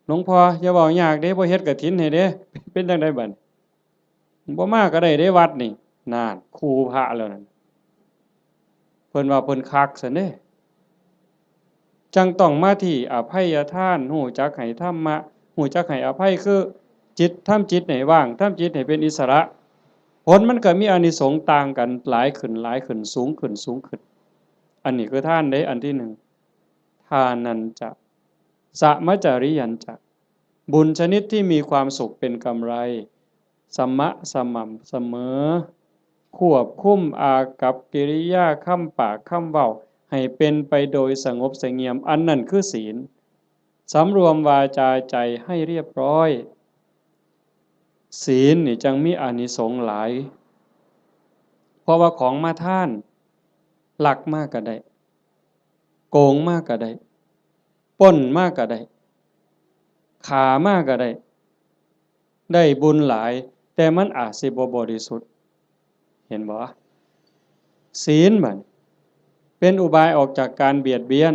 หลวงพ่ออย่าเว้ายากเด้บ่เฮ็ดกฐินให้เด้เป็นจังได๋บัดบ่มาก็ได้เด้วัดนี่นั่นครูพระแล้วนั่นเพิ่นว่าเพิ่นคักซั่นเด้จังต้องมาที่อภัยทานรู้จักให้ธรรมะรู้จักให้อภัยคือจิตทำจิตให้ว่างทำจิตให้เป็นอิสระผลมันก็มีอานิสงส์ต่างกันหลายขึ้นหลายขึ้นสูงขึ้นสูงขึ้นอันนี้คือทานเด้อันที่1ทานันจะสมัจจริยันจะบุญชนิดที่มีความสุขเป็นกำไรสมะสม่ำเสมอควบคุมอากัปกิริยาคำปากคำเว้าให้เป็นไปโดยสงบเสงี่ยมอันนั้นคือศีล สำรวมวาจาใจให้เรียบร้อยศีลนี่จังมีอานิสงส์หลายเพราะว่าของมาท่านลักมากก็ได้โกงมากก็ได้ปล้นมากก็ได้ฆ่ามากก็ได้ได้บุญหลายแต่มันอาจสิบ่บริสุทธิ์เห็นบ่ศีลมันเป็นอุบายออกจากการเบียดเบียน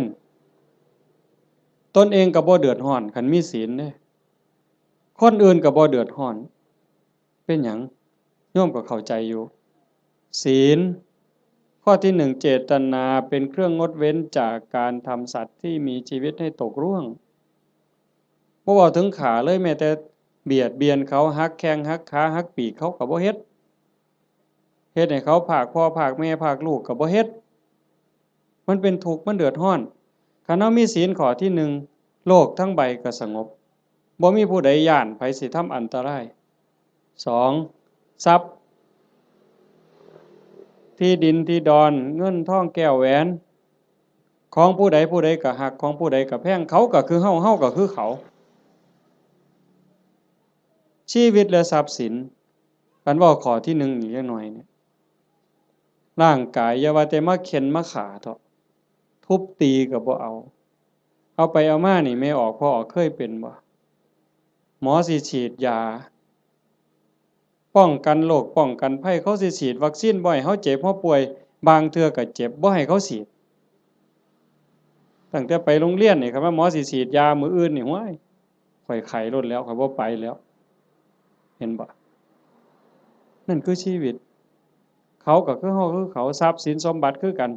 ตนเองก็บ่เดือดร้อนคันมีศีลเด้คนอื่นก็บ่เดือดร้อนเป็นหยังโยมก็เข้าใจอยู่ศีลข้อที่หนึ่งเจตนาเป็นเครื่องงดเว้นจากการทำสัตว์ที่มีชีวิตให้ตกร่วงบ่เว้าถึงฆ่าเลยแม้แต่เบียดเบียนเขาหักแข้งหักขาหักปีกเขาก็บ่เฮ็ดให้เขาพรากพ่อพรากแม่พรากลูกก็บ่เฮ็ดมันเป็นทุกข์มันเดือดร้อนคันเฮามีศีลข้อที่หนึ่งโลกทั้งใบก็สงบบ่มีผู้ใดย้านไผสิทำอันตรายสองทรัพย์ที่ดินที่ดอนเงินทองแก้วแหวนของผู้ใดก็ฮักของผู้ใดก็แพงเขาก็คือเฮาเฮาก็คือเขาชีวิตและทรัพย์สินกันเว้าข้อที่หนึ่งอีกจักหน่อยเนี่ยร่างกายอย่าว่าแต่มาเข็นมาฆ่าเถาะทุบตีก็บ่เอาไปเอามานี่แม่ออกพ่อออกเคยเป็นบ่หมอสิฉีดยาป้องกันโรคป้องกันภัยเขาสิฉีดวัคซีนบ่ให้เฮาเจ็บเฮาป่วยบางเทื่อก็เจ็บบ่ให้เขาฉีดตั้งแต่ไปโรงเรียนนี่ครับว่าหมอสิฉีดยามื้ออื่นนี่โอ้ยข่อยไข้ลดแล้วข่อยบ่ไปแล้วเห็นบ่นั่นคือชีวิตเขาก็คือเฮาคือเขาทรัพย์สินสมบัติคือกัน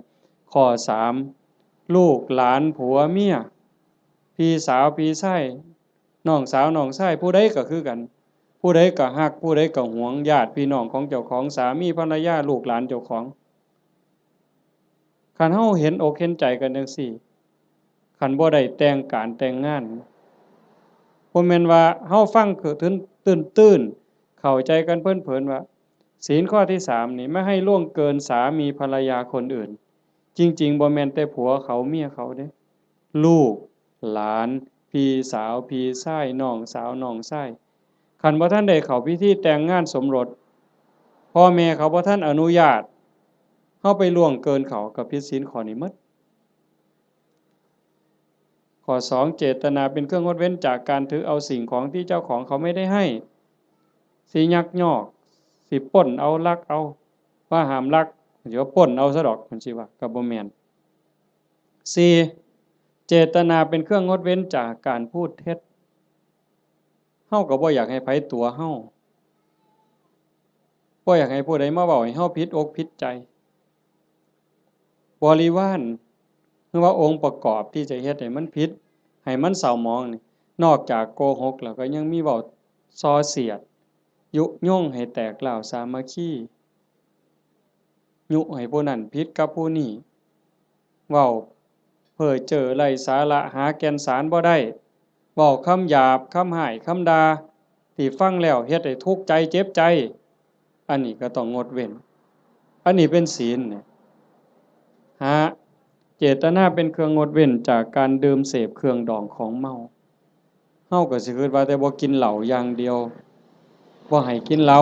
ข้อ3ลูกหลานผัวเมียพี่สาวพี่ชายน้องสาวน้องชายผู้ใดก็คือกันผู้ใดก็ฮักผู้ใดก็หวงญาติพี่น้องของเจ้าของสามีภรรยาลูกหลานเจ้าของคันเฮาเห็นอกเห็นใจกันจังซี่คันบ่ได้แต่งการแต่งงานบ่แม่นว่าเฮาฟังคือตื้นๆเข้าใจกันเผินๆว่าศีลข้อที่3นี่ไม่ให้ล่วงเกินสามีภรรยาคนอื่นจริงๆบ่แม่นแต่ผัวเขาเมียเขาเด้ลูกหลานพี่สาวพี่ชายน้องสาวน้องชายคันบ่ทันได้เข้าพิธีแต่งงานสมรสพ่อแม่เขาบ่ทันอนุญาตเฮาไปล่วงเกินเขาก็ผิดศีลข้อนี้หมดข้อ2เจตนาเป็นเครื่องงดเว้นจากการถือเอาสิ่งของที่เจ้าของเขาไม่ได้ให้สิยักยอกสิปล้นเอาลักเอาว่าห้ามลักเดี๋ยวปล้นเอาซะดอกมันสิว่าก็บ่แม่น4เจตนาเป็นเครื่องงดเว้นจากการพูดเท็จเฮาก็บ่อยากให้ไผตัวเฮาบ่อยากให้ผู้ใดมาเว้าให้เฮาผิดอกผิดใจบริวารหรือว่าองค์ประกอบที่จะเฮ็ดให้มันผิดให้มันเศร้าหมองนี่นอกจากโกหกแล้วก็ยังมีเว้าส่อเสียดยุยงให้แตกร้าวสามัคคียุให้ผู้นั้นผิดกับผู้นี้เว้าเพ้อเจ้อไร้สาระหาแก่นสารบ่ได้เว้าคำหยาบคำห้ายคำด่าที่ฟังแล้วเฮ็ดให้ทุกข์ใจเจ็บใจอันนี้ก็ต้องงดเว้นอันนี้เป็นศีลเนี่ยเจตนาเป็นเครื่องงดเว้นจากการดื่มเสพเครื่องดองของเมาเฮาก็สิคิดว่าแต่บ่กินเหล้าอย่างเดียวบ่ให้กินเหล้า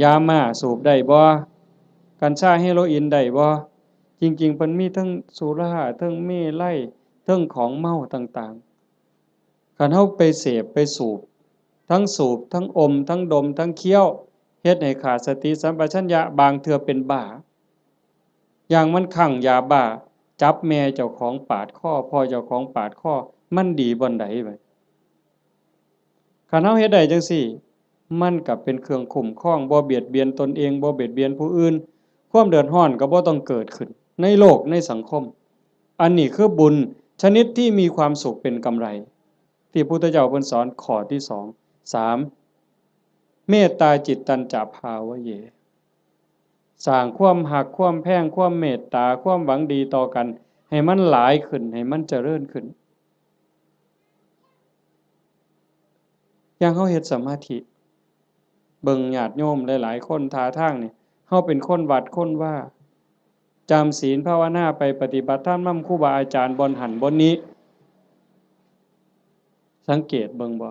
ยาม่าสูบได้บ่กัญชาเฮโรอีนได้บ่จริงๆเพิ่นมีทั้งสุราทั้งเมลัยทั้งของเมาต่างๆคันเฮาไปเสพไปสูบทั้งอมทั้งดมทั้งเคี้ยวเฮ็ดให้ขาดสติสัมปชัญญะบางเทื่อเป็นบ้าอย่างมันคลั่งยาบ้าจับแม่เจ้าของปาดคอพ่อเจ้าของปาดคอมันดีบ่นใดบัดคันเฮาเฮ็ดได้จังซี่มันก็เป็นเครื่องคุ้มครองบ่เบียดเบียนตนเองบ่เบียดเบียนผู้อื่นความเดือดร้อนก็บ่ต้องเกิดขึ้นในโลกในสังคมอันนี้คือบุญชนิดที่มีความสุขเป็นกำไรที่พุทธเจ้าเพิ่นสอนข้อที่2 3เมตตาจิตตัญจภาวะเยสร้างความหักความแพงความเมตตาความหวังดีต่อกันให้มันหลายขึ้นให้มันเจริญขึ้นอย่างเฮาเฮ็ดสมาธิเบิ่งญาติโยมหลายๆคนท่าทางนี่เฮาเป็นคนวัดคนว่าจำศีลภาวนาไปปฏิบัติธรรมนำครูบาอาจารย์บ่หันบ่นี้ สังเกตเบิ่งบ่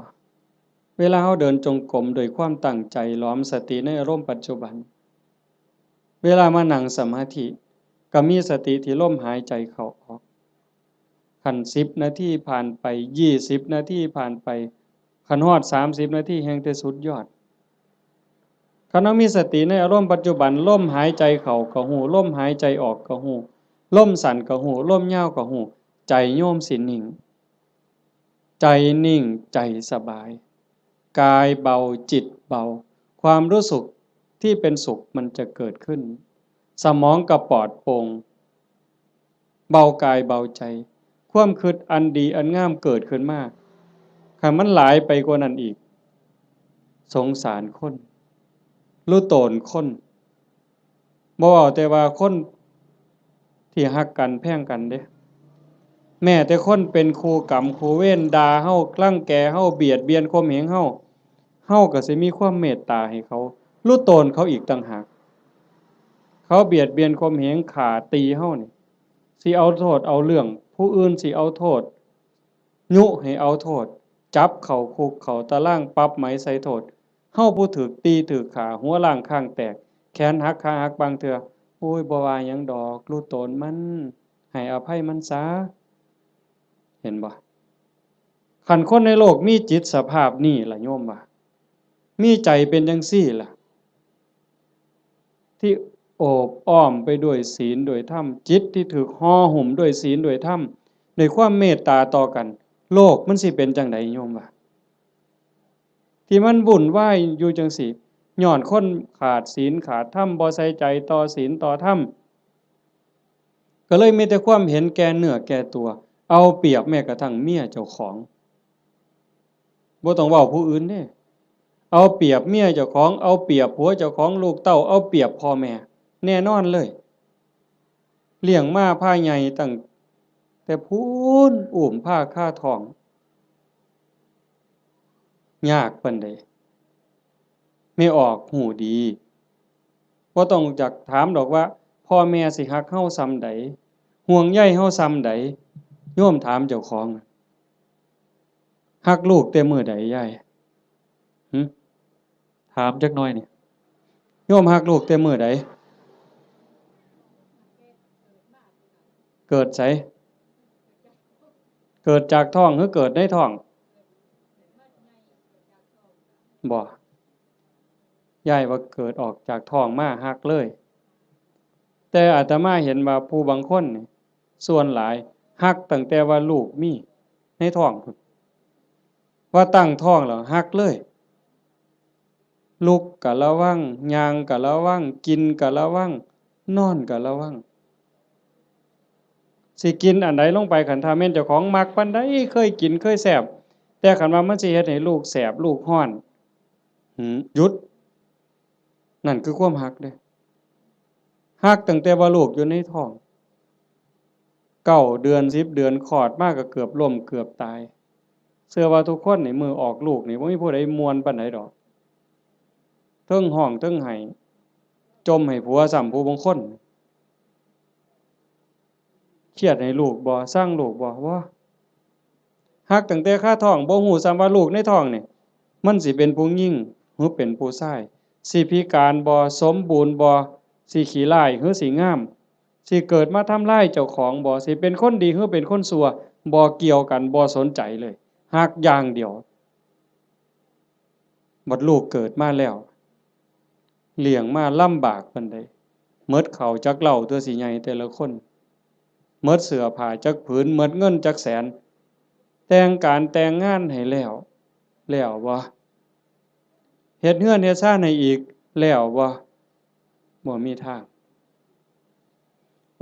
เวลาเราเดินจงกรมโดยความตั้งใจล้อมสติในอารมณ์ปัจจุบันเวลามานั่งสมาธิก็มีสติที่ลมหายใจเข้าออกคัน10นาทีผ่านไป20นาทีผ่านไปคันฮอด30นาทีแฮ่งแต่สุดยอดคันเรามีสติในอารมณ์ปัจจุบันลมหายใจเข้าก็ฮู้ลมหายใจออกก็ฮู้ลมสั้นก็ฮู้ลมยาวก็ฮู้ใจโยมสินิ่งใจนิ่งใจสบายกายเบาจิตเบาความรู้สึกที่เป็นสุขมันจะเกิดขึ้นสมองก็ปลอดโปร่งเบากายเบาใจความคิดอันดีอันงามเกิดขึ้นมาคันมันหลายไปกว่านั้นอีกสงสารคนรู้โตนคนบ่เว้าแต่ว่าคนที่ฮักกันแพงกันเด้แม้แต่คนเป็นคู่กรรมคู่เวรด่าเฮารังแกเฮาเบียดเบียนข่มเหงเฮาก็สิมีความเมตตาให้เขารู้โตนเขาอีกต่างหากเขาเบียดเบียนข่มเหงฆ่าตีเฮานี่สิเอาโทษเอาเรื่องผู้อื่นสิเอาโทษยุให้เอาโทษจับเข้าคุกเข้าตารางปรับไหมใส่โทษเฮาผู้ถูกตีถูกฆ่าหัวล้างข้างแตกแขนหักขาหักบางเทื่อโอ้ยบ่ว่าหยังดอกรู้โตนมันให้อภัยมันซะเห็นบ่คันคนในโลกมีจิตสภาพนี้ล่ะโยมว่ามีใจเป็นจังซี่ล่ะที่โอบอ้อมไปด้วยศีลด้วยธรรมจิตที่ถูกห่อหุ้มด้วยศีลด้วยธรรมด้วยความเมตตาต่อกันโลกมันสิเป็นจังไดโยมว่าที่มันวุ่นวายอยู่จังซี่ย้อนคนขาดศีลขาดธรรมบ่ใส่ใจต่อศีลต่อธรรมก็เลยมีแต่ความเห็นแก่เนื้อแก่ตัวเอาเปรียบแม้กระทั่งเมียเจ้าของบ่ต้องเว้าผู้อื่นเด้เอาเปรียบเมียเจ้าของเอาเปรียบผัวเจ้าของลูกเต้าเอาเปรียบพ่อแม่แน่นอนเลยเลี้ยงมาพาใหญ่ตั้งแต่พูนอุ้มผ้าค่าท้องยากปานใดไม่ออกหูดีบ่ต้องจักถามดอกว่าพ่อแม่สิฮักเฮาส่ำใดห่วงใยเฮาส่ำใดโยมถามเจ้าของฮักลูกแต่มื้อใดยายหึถามจักหน่อยนี่โยมฮักลูกแต่มื้อใดเกิดไสเกิดจากท้องหรือเกิดในท้องบ่ยายว่าเกิดออกจากท้องมาฮักเลยแต่อาตมาเห็นว่าผู้บางคนนี่ส่วนหลายฮักตั้งแต่ว่าลูกมีในท้องพู้นว่าตั้งท้องแล้วฮักเลยลุกก็ระวังย่างก็ระวังกินก็ระวังนอนก็ระวังสิกินอันใดลงไปคันถ้าแม่นเจ้าของมักปานใดเคยกินเคยแซ่บแต่คันว่ามันสิเฮ็ดให้ลูกแสบลูกร้อนหยุดนั่นคือความฮักเด้ฮักตั้งแต่ว่าลูกอยู่ในท้อง9 เดือน10 เดือนคลอดมาก็เกือบล้มเกือบตายเชื่อว่าทุกคนนี่มื้อออกลูกนี่บ่มีผู้ใดม่วนปานใดดอกเทิงร้องเทิงไห้จมให้ผัวซ้ำผู้บางคนเครียดให้ลูกบ่ซังลูกบ่ฮักตั้งแต่คาท้องบ่ฮู้ซ้ำว่าลูกในท้องนี่มันสิเป็นผู้หญิงหรือเป็นผู้ชายสิพิการบ่สมบูรณ์บ่สิขี้ร้ายหรือสิงามสิเกิดมาทำร้ายเจ้าของบ่สิเป็นคนดีหรือเป็นคนชั่วบ่เกี่ยวกันบ่สนใจเลยฮักอย่างเดียวบัดลูกเกิดมาแล้วเลี้ยงมาลำบากปานใดหมดข้าวจักเหล้าตัวสิใหญ่แต่ละคนหมดเสื้อผ้าจักผืนหมดเงินจักแสนแต่งการแต่งงานให้แล้วบ่เฮ็ดเรือนเฮ็ดชานให้อีกแล้วบ่มีทาง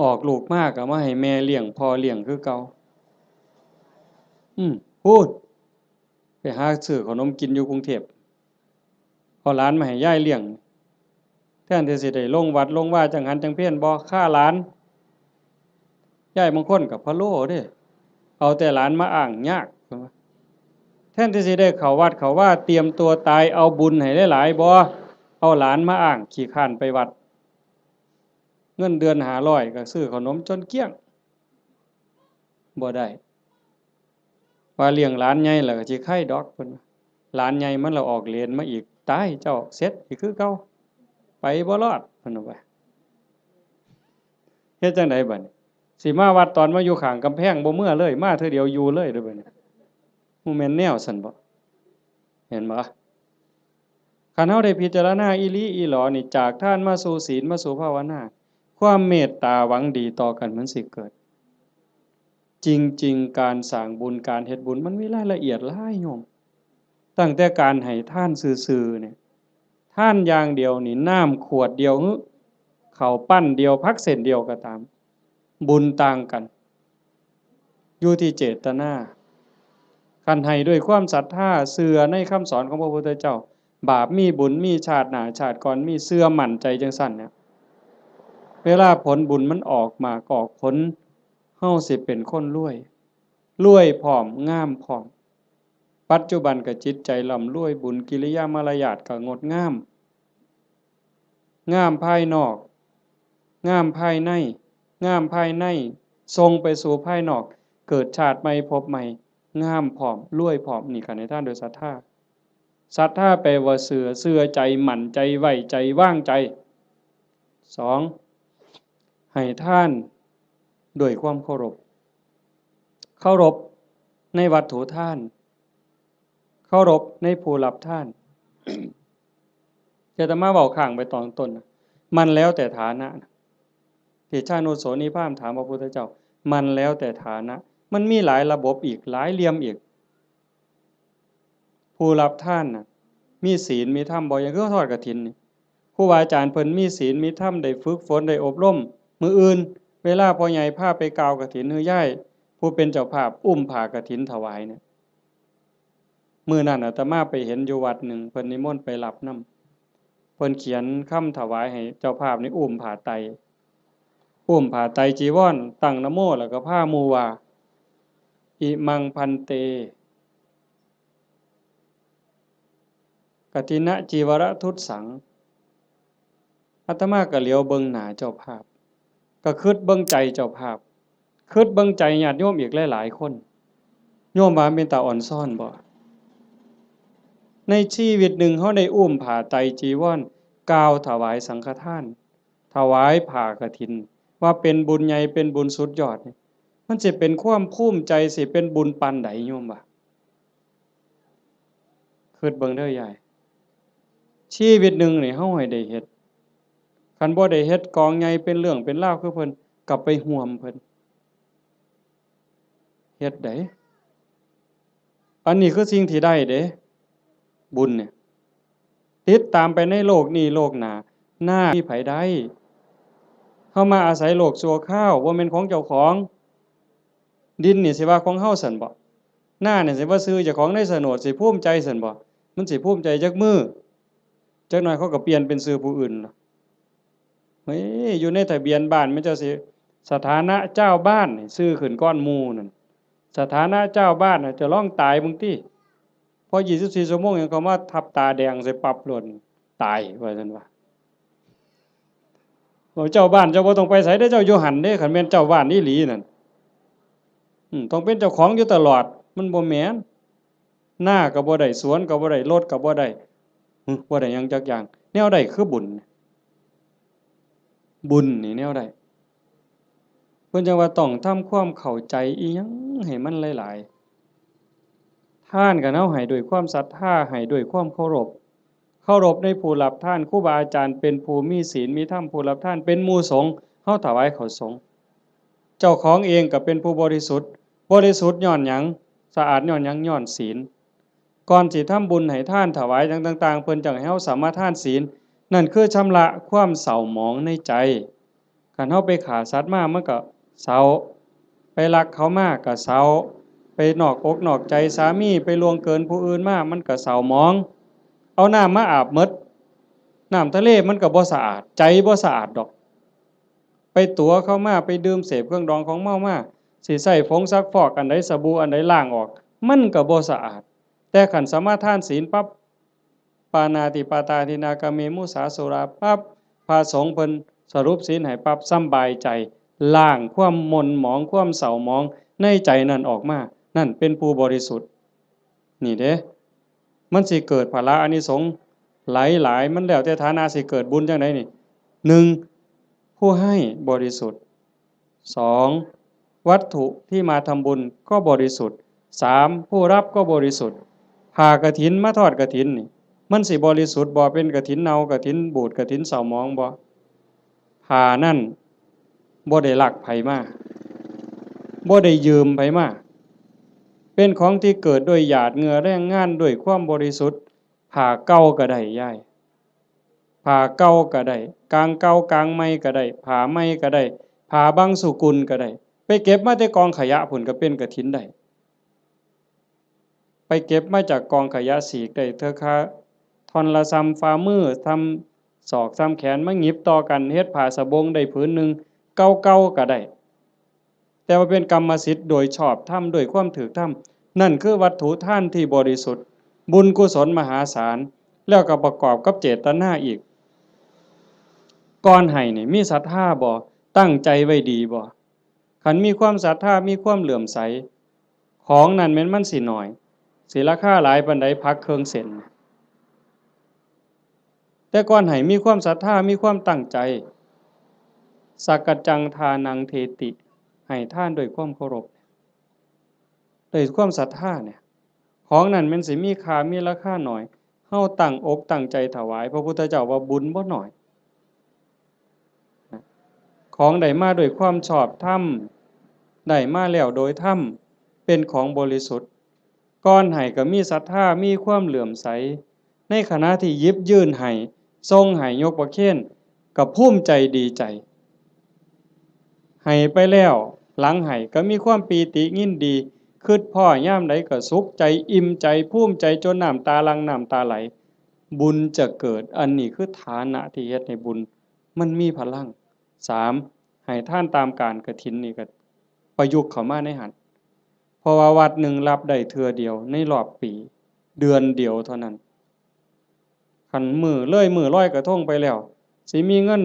ออกลูกมาก็มาให้แม่เลี้ยงพ่อเลี้ยงคือเก่าพูดไปหาซื้อขนมกินอยู่กรุงเทพเอาหลานมาให้ยายเลี้ยงแทนที่สิได้ลงวัดลงว่าจังหันจังเพี้ยนบ่ค่าหลานยายบางคนก็พะโล้เด้เอาแต่หลานมาอ้างยากแทนที่สิได้เข้าวัดเข้าว่าเตรียมตัวตายเอาบุญให้หลายๆบ่เอาหลานมาอ้างขี้คร้านไปวัดเงินเดือน500ก็ซื้อขนมจนเกลี้ยงบ่ได้ ว่าเลี้ยงหลานใหญ่แล้วก็สิไข่ดอกเพิ่นหลานใหญ่มันละออกเรียนมาอีกตายเจ้าเสร็จอีกคือเก่าไปบ่รอดเพิ่นว่าเฮ็ดจังไดบัดนี้สิมาวัดตอนมาอยู่ข้างกำแพงบ่เมื่อเลยมาเทื่อเดียวอยู่เลยเด้อบัดนี้บ่แม่นแนวซั่นบ่เห็นบ่คันเฮาได้พิจารณาอีหลีอีหลอนี่จากทานมาสู่ศีลมาสู่ภาวนาความเมตตาหวังดีต่อกันมันสิเกิดจริงๆการสร้างบุญการเฮ็ดบุญมันมีรายละเอียดหลายโยมตั้งแต่การให้ทานซื่อๆเนี่ยทานอย่างเดียวนี่น้ำขวดเดียวข้าวปั้นเดียวผักเส้นเดียวก็ตามบุญต่างกันอยู่ที่เจตนาคันให้ด้วยความศรัทธาเชื่อในคำสอนของพระพุทธเจ้าบาปมีบุญมีชาติหน้าชาติก่อนมีเชื่อมั่นใจจังซั่นเนี่ยเวลาผลบุญมันออกมากอกผลเฮาสิเป็นคนรวยพร้อมงามพร้อมปัจจุบันก็จิตใจร่ำรวยบุญกิริยามารยาทก็งดงามงามภายนอกงามภายในงามภายในทรงไปสู่ภายนอกเกิดชาติใหม่พบใหม่งามพร้อมรวยพร้อมนี่ก็ในท่านโดยศรัทธาศรัทธาแปลว่าเชื่อใจมั่นใจไว้ใจวางใจ2ให้ทานด้วยความเคารพในวัตถุทานเคารพในผู้รับทานอาตมาเว้าข้างไปตอนต้นมันแล้วแต่ฐานะที่ชาโนโสนิพามถามพระพุทธเจ้ามันแล้วแต่ฐานะมันมีหลายระบบอีกหลายเหลี่ยมอีกผู้รับทานน่ะมีศีลมีธรรมบ่อย่างคือทอดกฐินนี่ครูบาอาจารย์เพิ่นมีศีลมีธรรมได้ฝึกฝนได้อบรมมื้ออื่นเวลาพ่อใหญ่พาไปกาวกฐินฮือย่ายผู้เป็นเจ้าภาพอุ้มผ้ากฐินถวายเนี่ยมื้อนั้นอาตมาไปเห็นอยู่วัดหนึ่งเพิ่นนิมนต์ไปรับนำเพิ่นเขียนคำถวายให้เจ้าภาพนี่อุ้มผ้าไตรจีวรตั้งนะโมแล้วก็พาหมู่ว่าอิมังพันเตกฐินะจีวรทุตสังอาตมาก็เหลียวเบิ่งหน้าเจ้าภาพก็คิดเบิ่งใจเจ้าภาพคิดเบิ่งใจญาติโยมอีกหลายๆคนโยมว่าเป็นตาอ่อนซ่อนบ่ในชีวิตหนึ่งเฮาได้อุ้มผ้าไตรจีวรกล่าวถวายสังฆทานถวายผ้ากฐินว่าเป็นบุญใหญ่เป็นบุญสุดยอดมันสิเป็นความภูมิใจสิเป็นบุญปานใดโยมว่าคิดเบิ่งเด้อยายชีวิตหนึ่งนี่เฮาให้ได้เฮ็ดคันบ่ได้เฮ็ดกองใหญ่เป็นเรื่องเป็นราวคือเพิ่นกลับไปห่วมเพิ่นเฮ็ดได้อันนี้คือสิ่งที่ได้เด้บุญเนี่ยติดตามไปในโลกนี้โลกหน้าหน้ามีไผได้เฮามาอาศัยโลกชั่วคราวบ่แม่นของเจ้าของดินนี่สิว่าของเฮาซั่นบ่หน้านี่สิว่าซื้อเจ้าของในโฉนดสิภูมิใจซั่นบ่มันสิภูมิใจจักมื้อจักหน่อยเขาก็เปลี่ยนเป็นชื่อผู้อื่นล่ะเฮ้ยอยู่ในทะเบียนบ้านมันจะสิสถานะเจ้าบ้านนี่ชื่อขึ้นก้อนหมู่นั่นสถานะเจ้าบ้านน่ะจะร้องตายมึงติพอ24ชั่วโมงยังเขามาทับตาแดงใส่ปรับหล่นตายว่าซั่นว่าเจ้าบ้านเจ้าบ่ต้องไปไสเด้อเจ้าอยู่หั่นเด้คันแม่นเจ้าบ้านอีหลีนั่นต้องเป็นเจ้าของอยู่ตลอดมันบ่แม่นหน้าก็บ่ได้สวนก็บ่ได้รถก็บ่ได้บ่ได้หยังจักอย่างแนวใดคือบุญนี่แนวใดเพิ่นจังว่าต้องทำความเข้าใจอิหยังให้มันหลายๆทานก็เฮาให้ด้วยความศรัทธาให้ด้วยความเคารพในผู้รับทานครูบาอาจารย์เป็นผู้มีศีลมีธรรมผู้รับทานเป็นหมู่สงฆ์เฮาถวายข้าวสงฆ์เจ้าของเองก็เป็นผู้บริสุทธิ์ย้อนหยังสะอาดย้อนหยังย้อนศีลก่อนสิทำบุญให้ทานถวายต่างๆเพิ่นจังให้เฮาสามารถทานศีลนั่นคือชำระความเศร้าหมองในใจคันเฮาไปฆ่าสัตว์มามันก็เศร้าไปลักเขามาก็เศร้าไปนอกอกนอกใจสามีไปล่วงเกินผู้อื่นมามันก็เศร้าหมองเอาน้ำมาอาบหมดน้ำทะเลมันก็บ่สะอาดใจบ่สะอาดดอกไปตั๋วเข้ามาไปดื่มเสพเครื่องดองของเมามาสิใช้ผงซักฟอกอันใดสบู่อันใดล้างออกมันก็บ่สะอาดแต่คันสมาทานศีลปั๊บปานาติปาตาทินากาเมมุสาสุราปั๊บพระสงฆ์เพิ่นสรุปศีลให้ปั๊บสำบายใจล้างความหม่นหมองความเศร้าหมองในใจนั่นออกมา นั่นเป็นผู้บริสุทธิ์นี่เด้มันสิเกิดภละอานิสงส์หลายมันแล้วแต่ฐานะสิเกิดบุญจังไดนี่หนึ่งผู้ให้บริสุทธิ์สองวัตถุที่มาทำบุญก็บริสุทธิ์สามผู้รับก็บริสุทธิ์ผ่ากฐินมาทอดกฐินนี่มันสิบริสุทธิ์บ่เป็นกฐินเน่ากฐินบูดกฐินเศร้าหมองบ่ผ่านั่นบ่ได้ลักไผมาบ่ได้ยืมไผมาเป็นของที่เกิดด้วยหยาดเหงื่อแรงงานด้วยความบริสุทธิ์ผ่าเก่าก็ได้ย่ายผ่าเก่าก็ได้กลางเก่ากลางใหม่ก็ได้ผ่าใหม่ก็ได้ผ่าบางสุกุลก็ได้ไปเก็บมาแต่กองขยะพุ่นก็เป็นกฐินได้ไปเก็บมาจากกองขยะสีกได้เธอค่ะทอนละซ้ำฝ่ามือทำศอกซ้ำแขนมาหยิบต่อกันเฮ็ดผ้าสบงได้ผืนหนึ่งเก่าๆก็ได้แต่ว่าเป็นกรรมสิทธิ์โดยชอบธรรมโดยความถูกธรรมนั่นคือวัตถุท่านที่บริสุทธิ์บุญกุศลมหาศาลแล้วก็ประกอบกับเจตนาอีกก่อนให้นี่มีศรัทธาบ่ตั้งใจไว้ดีบ่คันมีความศรัทธามีความเหลื่อมใสของนั้นแม้นมันสิน้อยสิราคาหลายปานใดพักเครื่องเส้นแต่ก่อนให้มีความศรัทธามีความตั้งใจสักกจังทานังเทติให้ท่านด้วยความเคารพด้วยความศรัทธาเนี่ยของนั้นมันสิมีค่ามีราคาหน่อยเฮาตั้งอกตั้งใจถวายพระพุทธเจ้าว่าบุญบ่น้อยของได้มาด้วยความชอบธรรมได้มาแล้วโดยธรรมเป็นของบริสุทธิ์ก่อนให้ก็มีศรัทธามีความเหลื่อมใสในขณะที่หยิบยื่นให้ทรงให้ยกประเคนก็ภูมิใจดีใจให้ไปแล้วหลังให้ก็มีความปีติยินดีคิดพ่อยามใดก็สุขใจอิ่มใจภูมิใจจนน้ำตาหลั่งน้ำตาไหลบุญจะเกิดอันนี้คือฐานะที่เฮ็ดให้บุญมันมีพลังสามให้ท่านตามการกฐินนี่ก็ประยุกต์เข้ามาในหันเพราะว่าวัดหนึ่งรับได้เทื่อเดียวในรอบปีเดือนเดียวเท่านั้นคันมือร้อยกระทงไปแล้วสิมีเงิน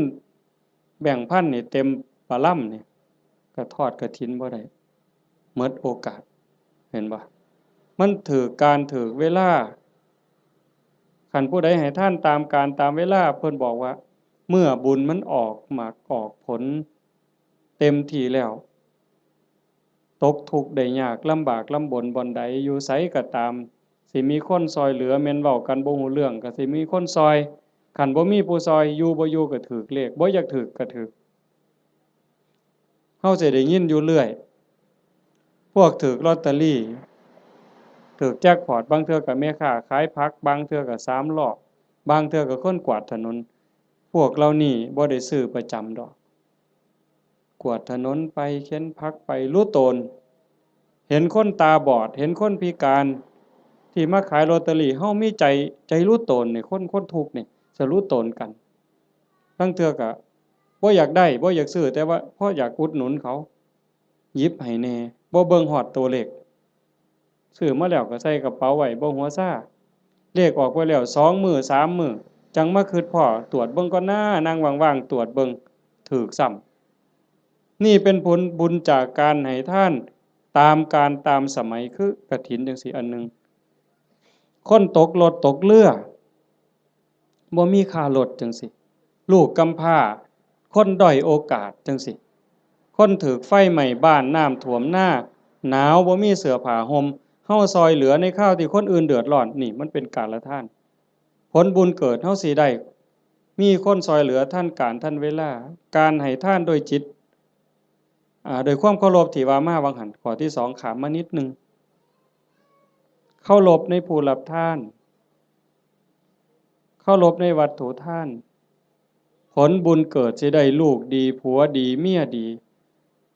แบ่งพันนี่เต็มปะล่ำนี่ก็ทอดกฐินบ่ได้หมดโอกาสเห็นบ่มันถือการถือเวลาคันผู้ใดให้ท่านตามการตามเวลาเพิ่นบอกว่าเมื่อบุญมันออกหมากออกผลเต็มที่แล้วตกทุกข์ได้ยากลำบากลำบนบ่อนใดอยู่ไสก็ตามสิมีคนซอยเหลือแม่นเว้ากันบ่ฮู้เรื่องก็สิมีคนซอยคันบ่มีผู้ซอยอยู่บ่อยู่ก็ถูกเลขบ่อยากถูกก็ถูกเฮาสิได้ยินอยู่เรื่อยพวกถูกลอตเตอรี่ถูกแจ็คพอตบางเทื่อก็แม่ค้าขายผักบางเทื่อก็3ล้อบางเทื่อก็คนกวาดถนนพวกเรานี่บ่ได้ซื้อประจำดอกกวาดถนนไปเข็นผักไปรู้ตนเห็นคนตาบอดเห็นคนพิการที่มาขายลอตเตอรี่เฮามีใจรู้ตนนี่คนทุกข์นี่จะรู้ตนกันบางเทื่อก็บ่อยากได้บ่อยากซื้อแต่ว่าเพราะอยากอุดหนุนเขาหยิบให้แน่บ่เบิ่งฮอดตัวเลขซื้อมาแล้วก็ใส่กระเป๋าไว้บ่หัวซ่าเลขออกไปแล้ว2มื้อ3มื้อจังมาคิดพ้อตรวจเบิ่งก่อนนะนั่งว่างๆตรวจเบิ่งถูกซ้ำนี่เป็นผลบุญจากการให้ท่านตามการตามสมัยคือกฐินจังซี่อันนึงคนตกรถตกเรือบ่มีค่ารถจังซี่ลูกกำพร้าคนด้อยโอกาสจังซี่คนถูกไฟไหม้บ้านน้ำท่วมนาหนาวบ่มีเสื้อผ้าห่มเฮาซอยเหลือในคราวที่คนอื่นเดือดร้อนนี่มันเป็นการละทานผลบุญเกิดเฮาสิได้มีคนซอยเหลือท่านการท่านเวลาการให้ทานโดยจิตโดยความเคารพที่ว่ามาวังหันข้อที่2ขามมานิดนึงเคารพในผู้รับทานเคารพในวัตถุทานผลบุญเกิดสิได้ลูกดีผัวดีเมียดี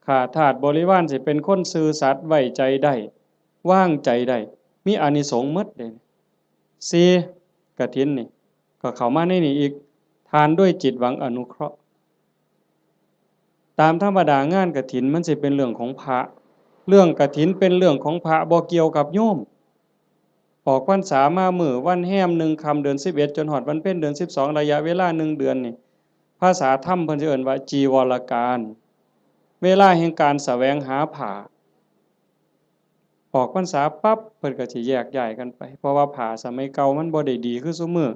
ข้าทาสบริวารสิเป็นคนซื่อสัตย์ไว้ใจได้วางใจได้มีอานิสงส์หมดเด้4กฐินนี่ก็เข้ามาในนี่อีกทานด้วยจิตหวังอนุเคราะห์ตามธรรมดางานกฐินมันสิเป็นเรื่องของพระเรื่องกฐินเป็นเรื่องของพระบ่เกี่ยวกับโยมออกพรรษามามื้อวันแฮม1ค่ำเดือน11จนฮอดวันเพ็ญเดือน12ระยะเวลา1เดือนนี่ภาษาธรรมเพิ่นสิเอิ้นว่าจีวรการเวลาแห่งการแสวงหาผ้า ออกพรรษาปั๊บเพิ่นก็สิแยกย้ายกันไปเพราะว่าผ้าสมัยเก่ามันบ่ได้ดีคือซุมื้อ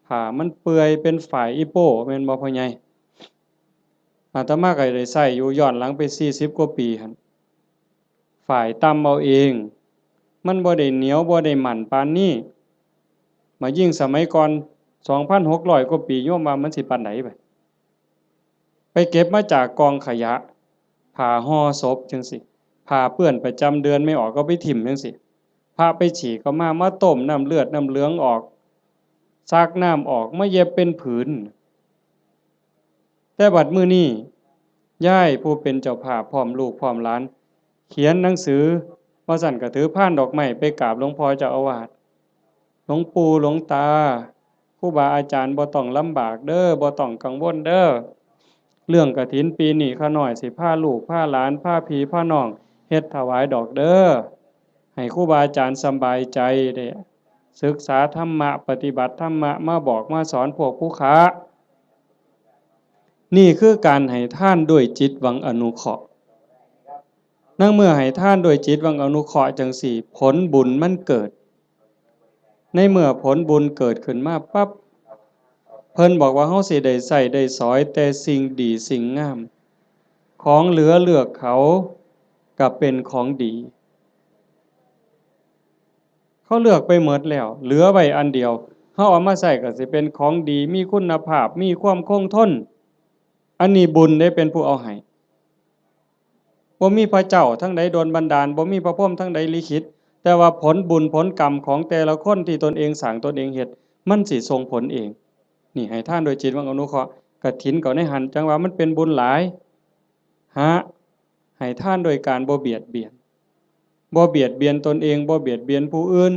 ผ้ามันเปื่อยเป็นฝ้ายอีโป้แม่นบ่พ่อใหญ่อาตมาก็ได้ใช้อยู่ย้อนหลังไป40กว่าปีหั่นฝ้ายตำเอาเองมันบ่ได้เหนียวบ่ได้หมั่นปานนี้มายิ่งสมัยก่อน2,600กว่าปีโยมว่ามันสิปานใดบัดไปเก็บมาจากกองขยะผ้าห่อศพจังซี่ผ้าเปื้อนประจำเดือนไม่ออกก็ไปถิ้มจังซี่พระไปฉีกเอามาต้มน้ำเลือดน้ำเหลืองออกซักน้ำออกมาเย็บเป็นผืนแต่บัดมื้อนี้ย้ายผู้เป็นเจ้าภาพพร้อมลูกพร้อมหลานเขียนหนังสือว่าสั่นก็ถือพานดอกไม้ไปกราบหลวงพ่อเจ้าอาวาสหลวงปู่หลวงตาครูบาอาจารย์บ่ต้องลำบากเด้อบ่ต้องกังวลเด้อเรื่องกฐินปีนี้ข้าน้อยสิพาลูกพาหลานพาพี่พาน้องเฮ็ดถวายดอกเด้อให้ครูบาอาจารย์สำบายใจได้ศึกษาธรรมะปฏิบัติธรรมะมาบอกมาสอนพวกผู้ค้านี่คือการให้ทานด้วยจิตหวังอนุเคราะห์นั่งเมื่อให้ทานด้วยจิตหวังอนุเคราะห์จังสี่ผลบุญมันเกิดในเมื่อผลบุญเกิดขึ้นมาปั๊บเพิ่นบอกว่าเฮาสิได้ใช้ได้สอยแต่สิ่งดีสิ่งงามของเหลือเลือกเขาก็เป็นของดีเขาเลือกไปหมดแล้วเหลือไว้อันเดียวเฮาเอามาใช้ก็สิเป็นของดีมีคุณภาพมีความคงทนอันนี้บุญได้เป็นผู้เอาให้บ่มีพระเจ้าทั้งใดโดนบันดาลบ่มีพระพรหมทั้งใดลิขิตแต่ว่าผลบุญผลกรรมของแต่ละคนที่ตนเองสร้างตนเองเฮ็ดมันสิส่งผลเองนี่ให้ทานโดยจิตหวังอนุเคราะห์กฐินก็ในหันจังว่ามันเป็นบุญหลายให้ทานโดยการบ่เบียดเบียนบ่เบียดเบียนตนเองบ่เบียดเบียนผู้อื่น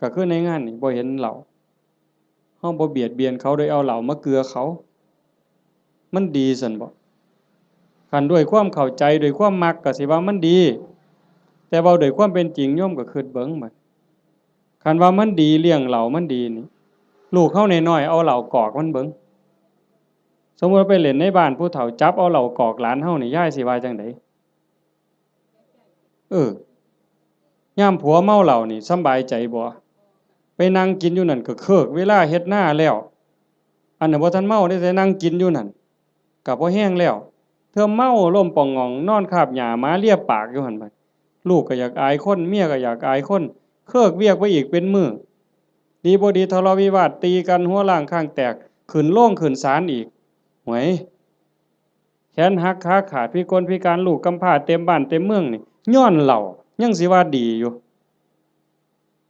ก็คือในงานนี่บ่เห็นเหล้าเฮาบ่เบียดเบียนเขาโดยเอาเหล้ามาเกลือเขามันดีซั่นบ่คันด้วยความเข้าใจด้วยความมักก็สิว่ามันดีแต่เว้าด้วยความเป็นจริงโยมก็คิดเบิ่งบัดคันว่ามันดีเลี้ยงเหล้ามันดีนี่ลูกเฮาน้อยๆเอาเหล้ากอกมันเบิ่งสมมุติว่าไปเล่นในบ้านผู้เฒ่าจับเอาเหล้ากอกหลานเฮานี่ยายสิว่าจังได๋ยามผัวเมาเหล้านี่สำบายใจบ่ไปนั่งกินอยู่นั่นก็เคิกเวลาเฮ็ดนาแล้วอันนั้นบ่ทันเมาได้แต่นั่งกินอยู่นั่นก็บ่แห้งแล้วเธอเมาล้มป่องงองนอนคาบหญ้าหมาเลียปากอยู่หั่นบัดลูกก็อยากอายคนเมียก็อยากอายคนเคิกเวียกไปอีกเป็นมื้อดีบ่ดีทะเลาะวิวาทตีกันหัวล้างข้างแตกขึ้นโรงขึ้นศาลอีกหวยแขนหักขาขาดพิกลพิการลูกกำพร้าเต็มบ้านเต็มเมืองนี่ย้อนเหล้ายังสิว่าดีอยู่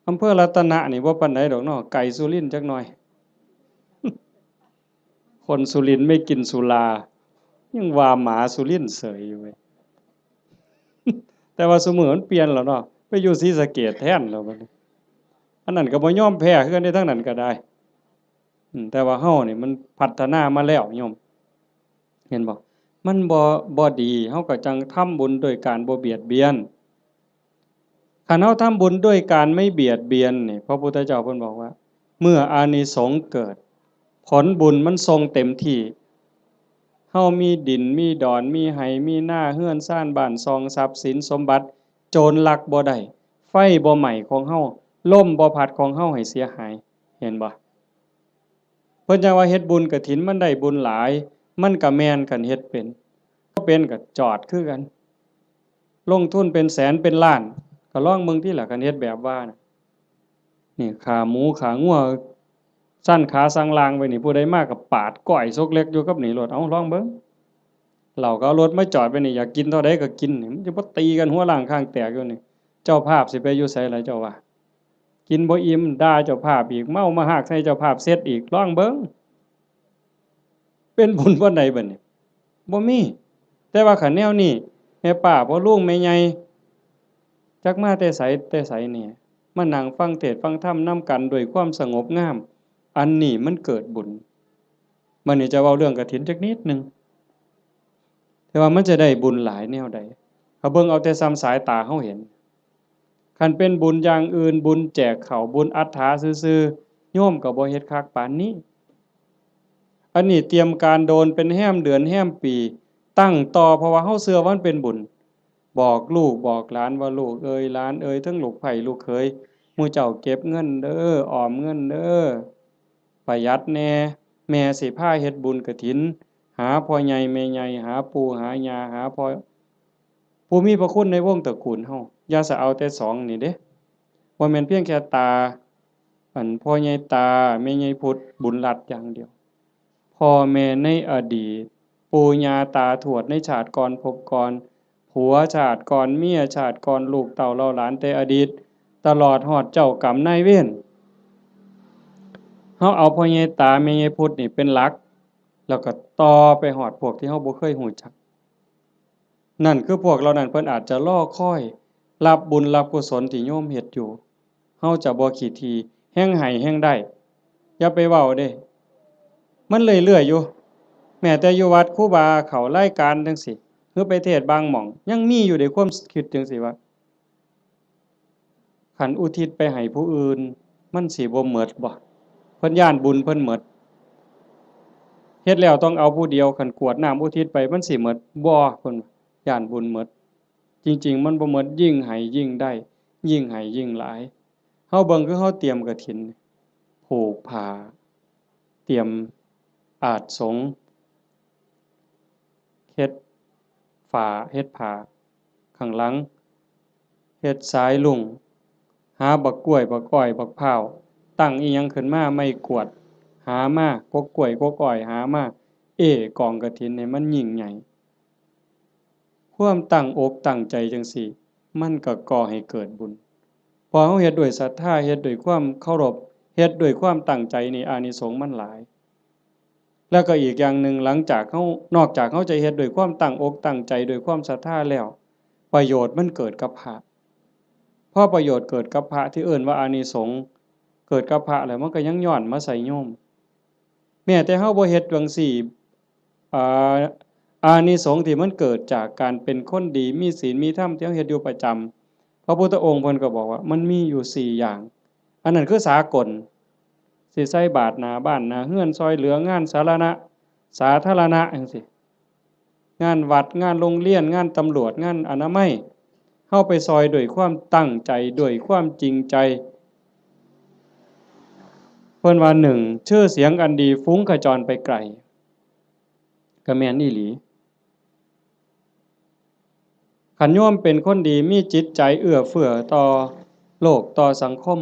อำเภอรัตนะนี่บ่ปานใดดอกเนาะไกลสุรินทร์จักหน่อยคนสุรินทร์ไม่กินสุรายังว่าหมาสุรินทร์เสยอยู่เว้ยแต่ว่าซุมื้อมันเปลี่ยนแล้วเนาะไปอยู่ศรีสะเกษแทนแล้วบัดนี้อันนั้นก็บ่ยอมแพ้คือกันในทางนั้นก็ได้แต่ว่าเฮานี่มันพัฒนามาแล้วโยมเห็นบ่มันบ่ดีเฮาก็จังทำบุญโดยการบ่เบียดเบียนคันเฮาทำบุญด้วยการไม่เบียดเบียนนี่พระพุทธเจ้าเพิ่นบอกว่าเมื่ออานิสงส์เกิดผลบุญมันทรงเต็มที่เฮามีดินมีดอนมีไร่มีนาเรือนซ่านบ้านซองทรัพย์สินสมบัติโจรลักบ่ได้ไฟบ่ไหม้ของเฮาลมบ่พัดของเฮาให้เสียหายเห็นบ่เพิ่นจะว่าเฮ็ดบุญกฐินมันได้บุญหลายมันก็แม่นคันเฮ็ดเป็นบ่เป็นก็จอดคือกันลงทุนเป็นแสนเป็นล้านก็ลองเบิ่งติล่ะคันเฮ็ดแบบว่าน่ะนี่ขาหมูขางัวสั้นขาสังลางไว้นี่ผู้ใดมาก็ปาดก้อยซกเล็กอยู่กับนี่โลดเอ้าลองเบิ่งเราก็เอารถมาจอดไว้นี่อยากกินเท่าใดก็กินนี่มันจะบ่ตีกันหัวล้างข้างแตกอยู่นี่เจ้าภาพสิไปอยู่ไสล่ะเจ้าว่ากินบ่อิ่มด่าเจ้าภาพอีกเมามาฮากใส่เจ้าภาพเสร็จอีกลองเบิ่งเป็นบุญบ่ใดบัดนี้บ่มีแต่ว่าคันแนวนี้แม่ป้าพ่อลุงแม่ใหญ่จักมาแต่ไสนี่มานั่งฟังเทศน์ฟังธรรมนำกันด้วยความสงบงามอันนี้มันเกิดบุญมื้อนี้จะเว้าเรื่องกฐินจักนิดนึงแต่ว่ามันจะได้บุญหลายแนวใดเขาเบิ่งเอาแต่ซ้ำสายตาเฮาเห็นคันเป็นบุญอย่างอื่นบุญแจกข้าวบุญอัฏฐาซื่อๆโยมก็บ่เฮ็ดคักปานนี้อันนี้เตรียมการโดนเป็นแห้มเดือนแห้มปีตั้งต่อเพราะว่าเฮาเชื่อว่ามันเป็นบุญ บอกลูกบอกหลานว่าลูกเอ้ยหลานเอ้ยทั้งลูกไผ่ลูกเขยหมู่เจ้าเก็บเงินเด้อออมเงินเด้อประหยัดแน่แม่สิพาเฮ็ดบุญกฐินหาพ่อใหญ่แม่ใหญ่หาปู่หาย่าหาพ่อผู้มีพระคุณในวงตระกูลเฮาอย่าสะเอาแต่สองนี่เด้บ่แม่นเพียงแค่ตาพ่อใหญ่ตาแม่ใหญ่พุทธบุญรัตน์อย่างเดียวพ่อแม่ในอดีตปู่ย่าตาทวดในชาติก่อนภพก่อนผัวชาติก่อนเมียชาติก่อนลูกเต้าเหล่าหลานแต่อดีตตลอดฮอดเจ้ากรรมนายเวรเฮาเอาพ่อใหญ่ตาแม่ใหญ่พุทธนี่เป็นหลักแล้วก็ต่อไปฮอดพวกที่เฮาบ่เคยฮู้จักนั่นคือพวกเหล่านั้นเพิ่นอาจจะรอคอยรับบุญรับกุศลที่โยมเฮ็ดอยู่เฮาจะบ่ขี้ทีแฮ่งให้แฮ่งได้อย่าไปเว้าเด้มันเรื่อยๆอยู่แม้แต่อยู่วัดครูบาเขารายการจังซี่หรือไปเทศน์บางหม่องยังมีอยู่ในความคิดจังซี่ว่าคันอุทิศไปให้ผู้อื่นมันสิบ่หมดบ่เพิ่นย้านบุญเพิ่นหมดเฮ็ดแล้วต้องเอาผู้เดียวคันกรวดน้ำอุทิศไปมันสิหมดบ่เพิ่นย้านบุญหมดจริงๆมันบ่หมดยิ่งให้ยิ่งได้ยิ่งให้ยิ่งหลายเฮาเบิ่งคือเฮาเตรียมกฐินผูกผ้าเตรียมอาสสงฆ์เฮ็ดฝาเฮ็ดผ้าข้างหลังเฮ็ดสายลุงหาบักกล้วยบักอ้อยบักพร้าวตั้งอิหยังขึ้นมาไม้กวาดหามากกกล้วยกกอ้อยหามากองกฐินนี่มันยิ่งใหญ่ความตั้งอกตั้งใจจังซี่มันก็ก่อให้เกิดบุญพอเฮาเฮ็ดด้วยศรัทธาเฮ็ดด้วยความเคารพเฮ็ดด้วยความตั้งใจนี่อานิสงส์มันหลายแล้วก็อีกอย่างหนึ่งหลังจากเฮานอกจากเฮาจะเฮ็ดด้วยความตั้งอกตั้งใจด้วยความศรัทธาแล้วประโยชน์มันเกิดกับพระพอประโยชน์เกิดกับพระที่เอิ้นว่าอานิสงส์เกิดกับพระแล้วมันก็ยังย้อนมาใส่โยมแม้แต่เฮาบ่เฮ็ดจังซี่อ่าอานิสงส์ที่มันเกิดจากการเป็นคนดีมีศีลมีธรรมที่เฮาเฮ็ดอยู่ประจำพระพุทธองค์เพิ่นก็บอกว่ามันมีอยู่4อย่างอันนั้นคือสากลสิใส่บาตรหน้าบ้านหน้าเรือนซอยเหลืองานสาธารณะจังซี่งานวัดงานโรงเรียนงานตำรวจงานอนามัยเฮาไปซอยด้วยความตั้งใจด้วยความจริงใจเพิ่นว่า1ชื่อเสียงอันดีฟุ้งขจรไปไกลก็แม่นอีหลีคันโยมเป็นคนดีมีจิตใจเอื้อเฟื้อต่อโลกต่อสังคม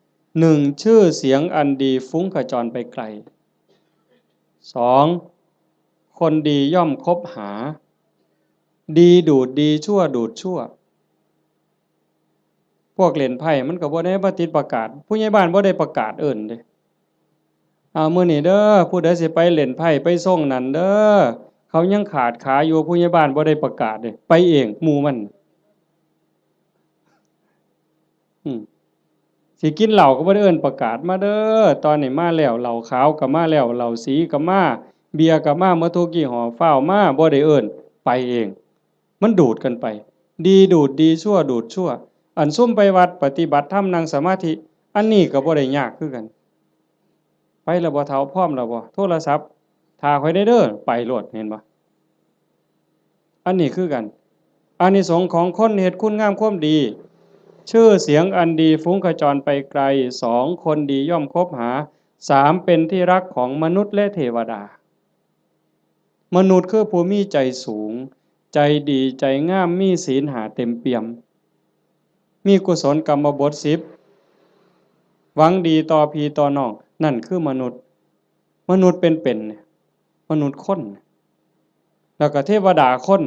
1ชื่อเสียงอันดีฟุ้งขจรไปไกล2คนดีย่อมคบหาดีดูดดีชั่วดูดชั่วพวกเล่นไพ่มันก็บ่ได้มาติดประกาศผู้ใหญ่บ้านบ่ได้ประกาศเอิ้นเด้มื้อนี้เด้อผู้ใดสิไปเล่นไพ่ไปส่งนั่นเด้อเขายังขาดขาอยู่ผู้ใหญ่บ้านบ่ได้ประกาศเด้ไปเองหมู่มันสิกินเหล้าก็บ่ได้เอิ้นประกาศมาเด้อตอนนี้มาแล้วเหล้าขาวก็มาแล้วเหล้าสีก็มาเบียร์ก็มาหมดทุกยี่ห้อฟ้าวมาบ่ได้เอิ้นไปเองมันดูดกันไปดีดูดดีชั่วดูดชั่วอันซุ่มไปวัดปฏิบัติธรรมนั่งสมาธิอันนี้ก็บ่ได้ยากคือกันไปแล้วบ่เฒ่าพร้อมแล้วบ่โทรศัพท์ถ้าค่อยได้เด้อไปโลดเห็นบ่อันนี้คือกันอานิสงส์ของคนเฮ็ดคุณงามความดีชื่อเสียงอันดีฟุ้งกระจรไปไกล2คนดีย่อมคบหา3เป็นที่รักของมนุษย์และเทวดามนุษย์คือผู้มีใจสูงใจดีใจงามมีศีลหาเต็มเปี่ยมมีกุศลกรรมบท10หวังดีต่อพี่ต่อน้องนั่นคือมนุษย์เป็นมนุษย์คนแล้วก็เทวดาคน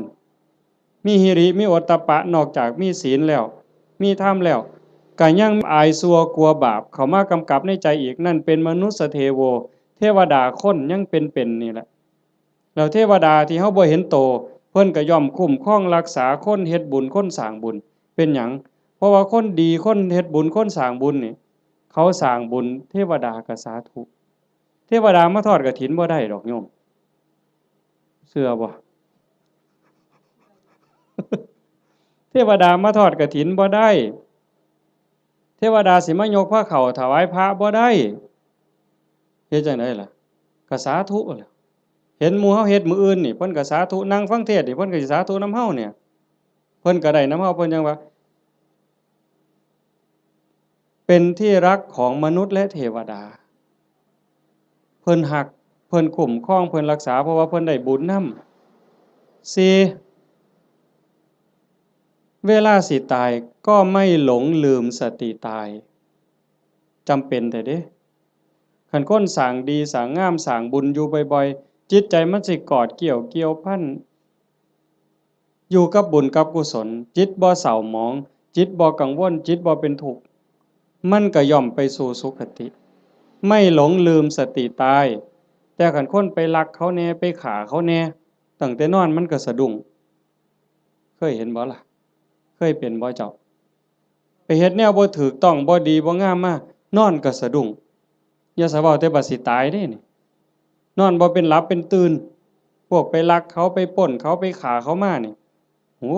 มีหิริมีโอตตัปปะนอกจากมีศีลแล้วมีธรรมแล้วก็ยังอายซัวกลัวบาปเข้ามากำกับในใจอีกนั่นเป็นมนุษย์เทโวเทวดาคนยังเป็นนี่แหละแล้วเทวดาที่เฮาบ่เห็นโตเพิ่นก็ย่อมคุ้มครองรักษาคนเฮ็ดบุญคนสร้างบุญเป็นหยังเพราะว่าคนดีคนเฮ็ดบุญคนสร้างบุญนี่เขาสร้างบุญเทวดาก็สาธุเทวดามาทอดกฐินบ่ได้ดอกโยมเชื่อบ่เทวดามาทอดกฐินบ่ได้เทวดาสิมายกผ้าเข่าถวายพระบ่ได้เฮ็ดจังได๋ล่ะก็สาธุแหละเห็นหมู่เฮาเฮ็ดมื้ออื่นนี่เพิ่นก็สาธุนั่งฟังเทศน์นี่เพิ่นก็สิสาธุนำเฮาเนี่ยเพิ่ พิ่นก็ได้นำเฮาเพิ่นจังว่าเป็นที่รักของมนุษย์และเทวดาเพิ่นฮักเพิ่นคุ้มครองเพิ่นรักษาเพราะว่าเพิ่นได้บุญนำ4เวลาสิตายก็ไม่หลงลืมสติตายจำเป็นแท้เด้คันคนสร้างดีสร้างงามสร้างบุญอยู่บ่อยๆจิตใจมันสิกอดเกี่ยวพันอยู่กับบุญกับกุศลจิตบ่เศร้าหมองจิตบ่กังวลจิตบ่เป็นทุกข์มันก็ย่อมไปสู่สุคติไม่หลงลืมสติตายแต่คันคนไปลักเขาแน่ไปฆ่าเขาแน่ตั้งแต่นอนมันก็สะดุ้งเคยเห็นบ่ล่ะเคยเป็นบ่เจ้าไปเฮ็ดแนวบ่ถูกต้องบ่ดีบ่งามมานอนก็สะดุ้งอย่าสะเว้าแต่บัดสิตายเด้นี่นอนบ่เป็นหลับเป็นตื่นพวกไปลักเขาไปปล้นเขาไปฆ่าเขามานี่โอ้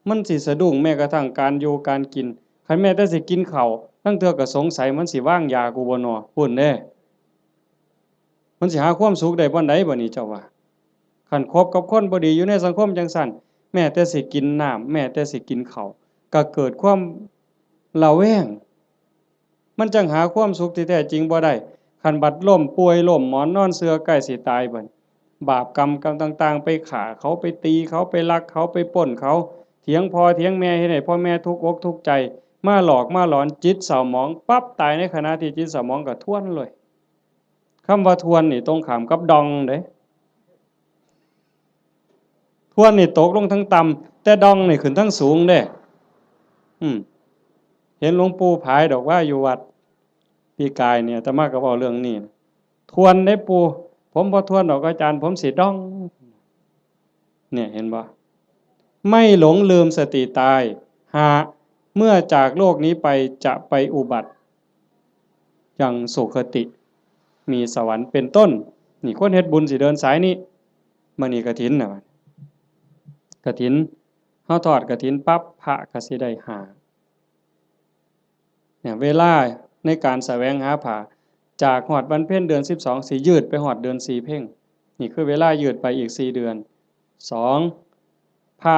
มันสิสะดุ้งแม้กระทั่งการอยู่การกินคันแม้แต่สิกินข้าวลางเทื่อก็สงสัยมันสิวางยากูบ่น้อพู้นเด้มันสิหาความสุขได้บ่ใดบัดนี้เจ้าว่าคันคบกับคนบ่ดีอยู่ในสังคมจังซั่นแม้แต่สิกินน้ำแม้แต่สิกินข้าวก็เกิดความระแวงมันจังหาความสุขที่แท้จริงบ่ได้คันบัดล้มป่วยล้มหมอนนอนเสื่อใกล้สิตายบัดบาปกรรมต่างๆไปฆ่าเขาไปตีเขาไปลักเขาไปปล้นเขาเถียงพ่อเถียงแม่เฮ็ดให้พ่อแม่ทุกข์อกทุกข์ใจมาหลอกมาหลอนจิตเศร้าหมองปั๊บตายในขณะที่จิตเศร้าหมองก็ทวนเลยคำว่าทวนนี่ตรงข้ามกับดองเด้ทวนนี่ตกลงทั้งต่ำแต่ดองนี่ขึ้นทั้งสูงเด้เห็นหลวงปู่ผายดอกว่าอยู่วัดปีกายเนี่ยอาตมาก็เว้าเรื่องนี้ทวนได้ปู่ผมบ่ทวนดอกอาจารย์ผมสิดองเนี่ยเห็นบ่ไม่หลงลืมสติตายหากเมื่อจากโลกนี้ไปจะไปอุบัติยังสุคติมีสวรรค์เป็นต้นนี่คนเฮ็ดบุญสิเดินสายนี้มื้อนี้กฐินน่ะกฐินเฮาทอดกฐินปั๊บพระก็สิได้หาเนี่ยเวลาในการแสวงหาผ้าจากฮอดวันเพ็ญเดือน12สิยืดไปฮอดเดือน4เพ็งนี่คือเวลายืดไปอีก4เดือน2พระ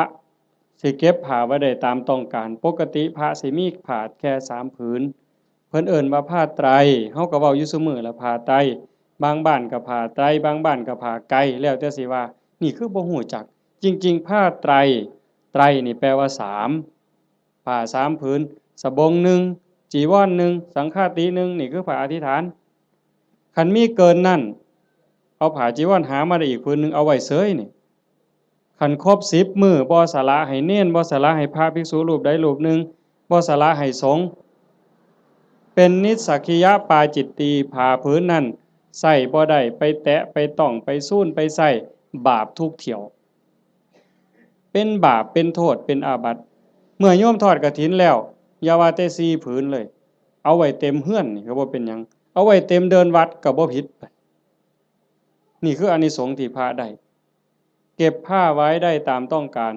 สิเก็บผ้าไว้ได้ตามต้องการปกติพระสิมีผ้าแค่3ผืนเพิ่นเอิ้นว่าผ้าไตรเฮาก็เว้าอยู่ซุมื้อละผ้าไตรบางบ้านก็ผ้าไตรบางบ้านก็ผ้าไกรแล้วแต่สิว่านี่คือบ่ฮู้จักจริงๆผ้าไตรไตรนี่แปลว่า3ผ้า3ผืนสบง1จีวร1สังฆาติ1นี่คือผ้าอธิษฐานคันมีเกินนั้นเอาผ้าจีวรหามาได้อีกผืนนึงเอาไว้เสยนี่คันครบ10มื้อบ่สละให้เณรบ่สละให้พระภิกษุรูปใดรูปหนึ่งบ่สละให้สงฆ์เป็นนิสสักขิยปาจิตตีผ้าผืนนั้นใส่บ่ได้ไปแตะไปต้องไปสู้นไปใส่บาปทุกเที่ยวเป็นบาปเป็นโทษเป็นอาบัติเมื่อโยมทอดกฐินแล้วอย่าว่าแต่4ผืนเลยเอาไว้เต็มเฮือนนี่ก็บ่เป็นหยังเอาไว้เต็มเดินวัดก็บ่ผิดนี่คืออานิสงส์ที่พระได้เก็บผ้าไว้ได้ตามต้องการ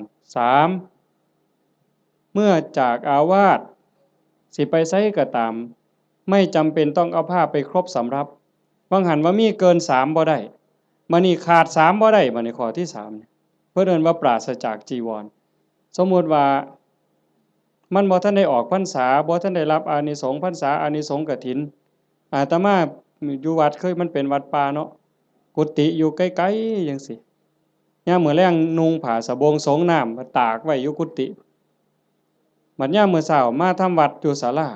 3เมื่อจากอาวาสสิไปไสก็ตามไม่จำเป็นต้องเอาผ้าไปครบสำรับบางหันว่ามีเกิน3บ่ได้มื้อนี้ขาด3บ่ได้บัดนี้ข้อที่3เพิ่นเอิ้นว่าปราศจากจีวรสมมุติว่ามันบ่ทันได้ออกพรรษาบ่ทันได้รับอานิสงส์พรรษาอานิสงส์กฐินอาตมาอยู่วัดเคยมันเป็นวัดป่าเนาะกุฏิอยู่ไกลๆจังซี่ยามมื้อแลงนุ่งผ้าสบงสงน้ำมาตากไว้อยู่กุฏิบัดยามมื้อเช้ามาทำวัดอยู่ศาลา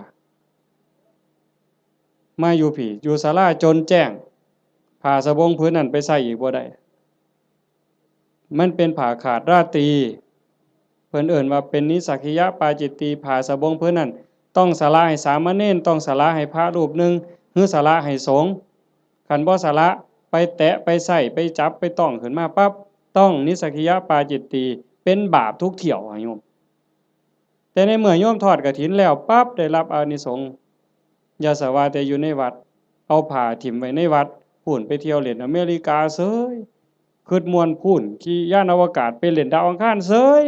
มาอยู่พี่อยู่ศาลาจนแจ้งผ้าสบงผืนนั้นไปใส่อีกบ่ได้มันเป็นผ้าขาดราตรีเพิ่นเอิ้นว่าเป็นนิสสักขิยปาจิตตีผ้าสบงผืนนั้นต้องสละให้สามเณรต้องสละให้พระรูปหนึ่งหรือสละให้สงฆ์คันบ่สละไปแตะไปใส่ไปจับไปต้องขึ้นมาปั๊บต้องนิสสักขิยปาจิตตีเป็นบาปทุกเที่ยวโยมแต่ในเมื่อโยมทอดกฐินแล้วปั๊บได้รับอานิสงส์อย่าสว่าแต่อยู่ในวัดเอาผ้าถิ่มไว้ในวัดพู้นไปเที่ยวเล่นอเมริกาเสยคิดม่วนพู้นขี่ยานอวกาศไปเล่นดาวอังคารเสย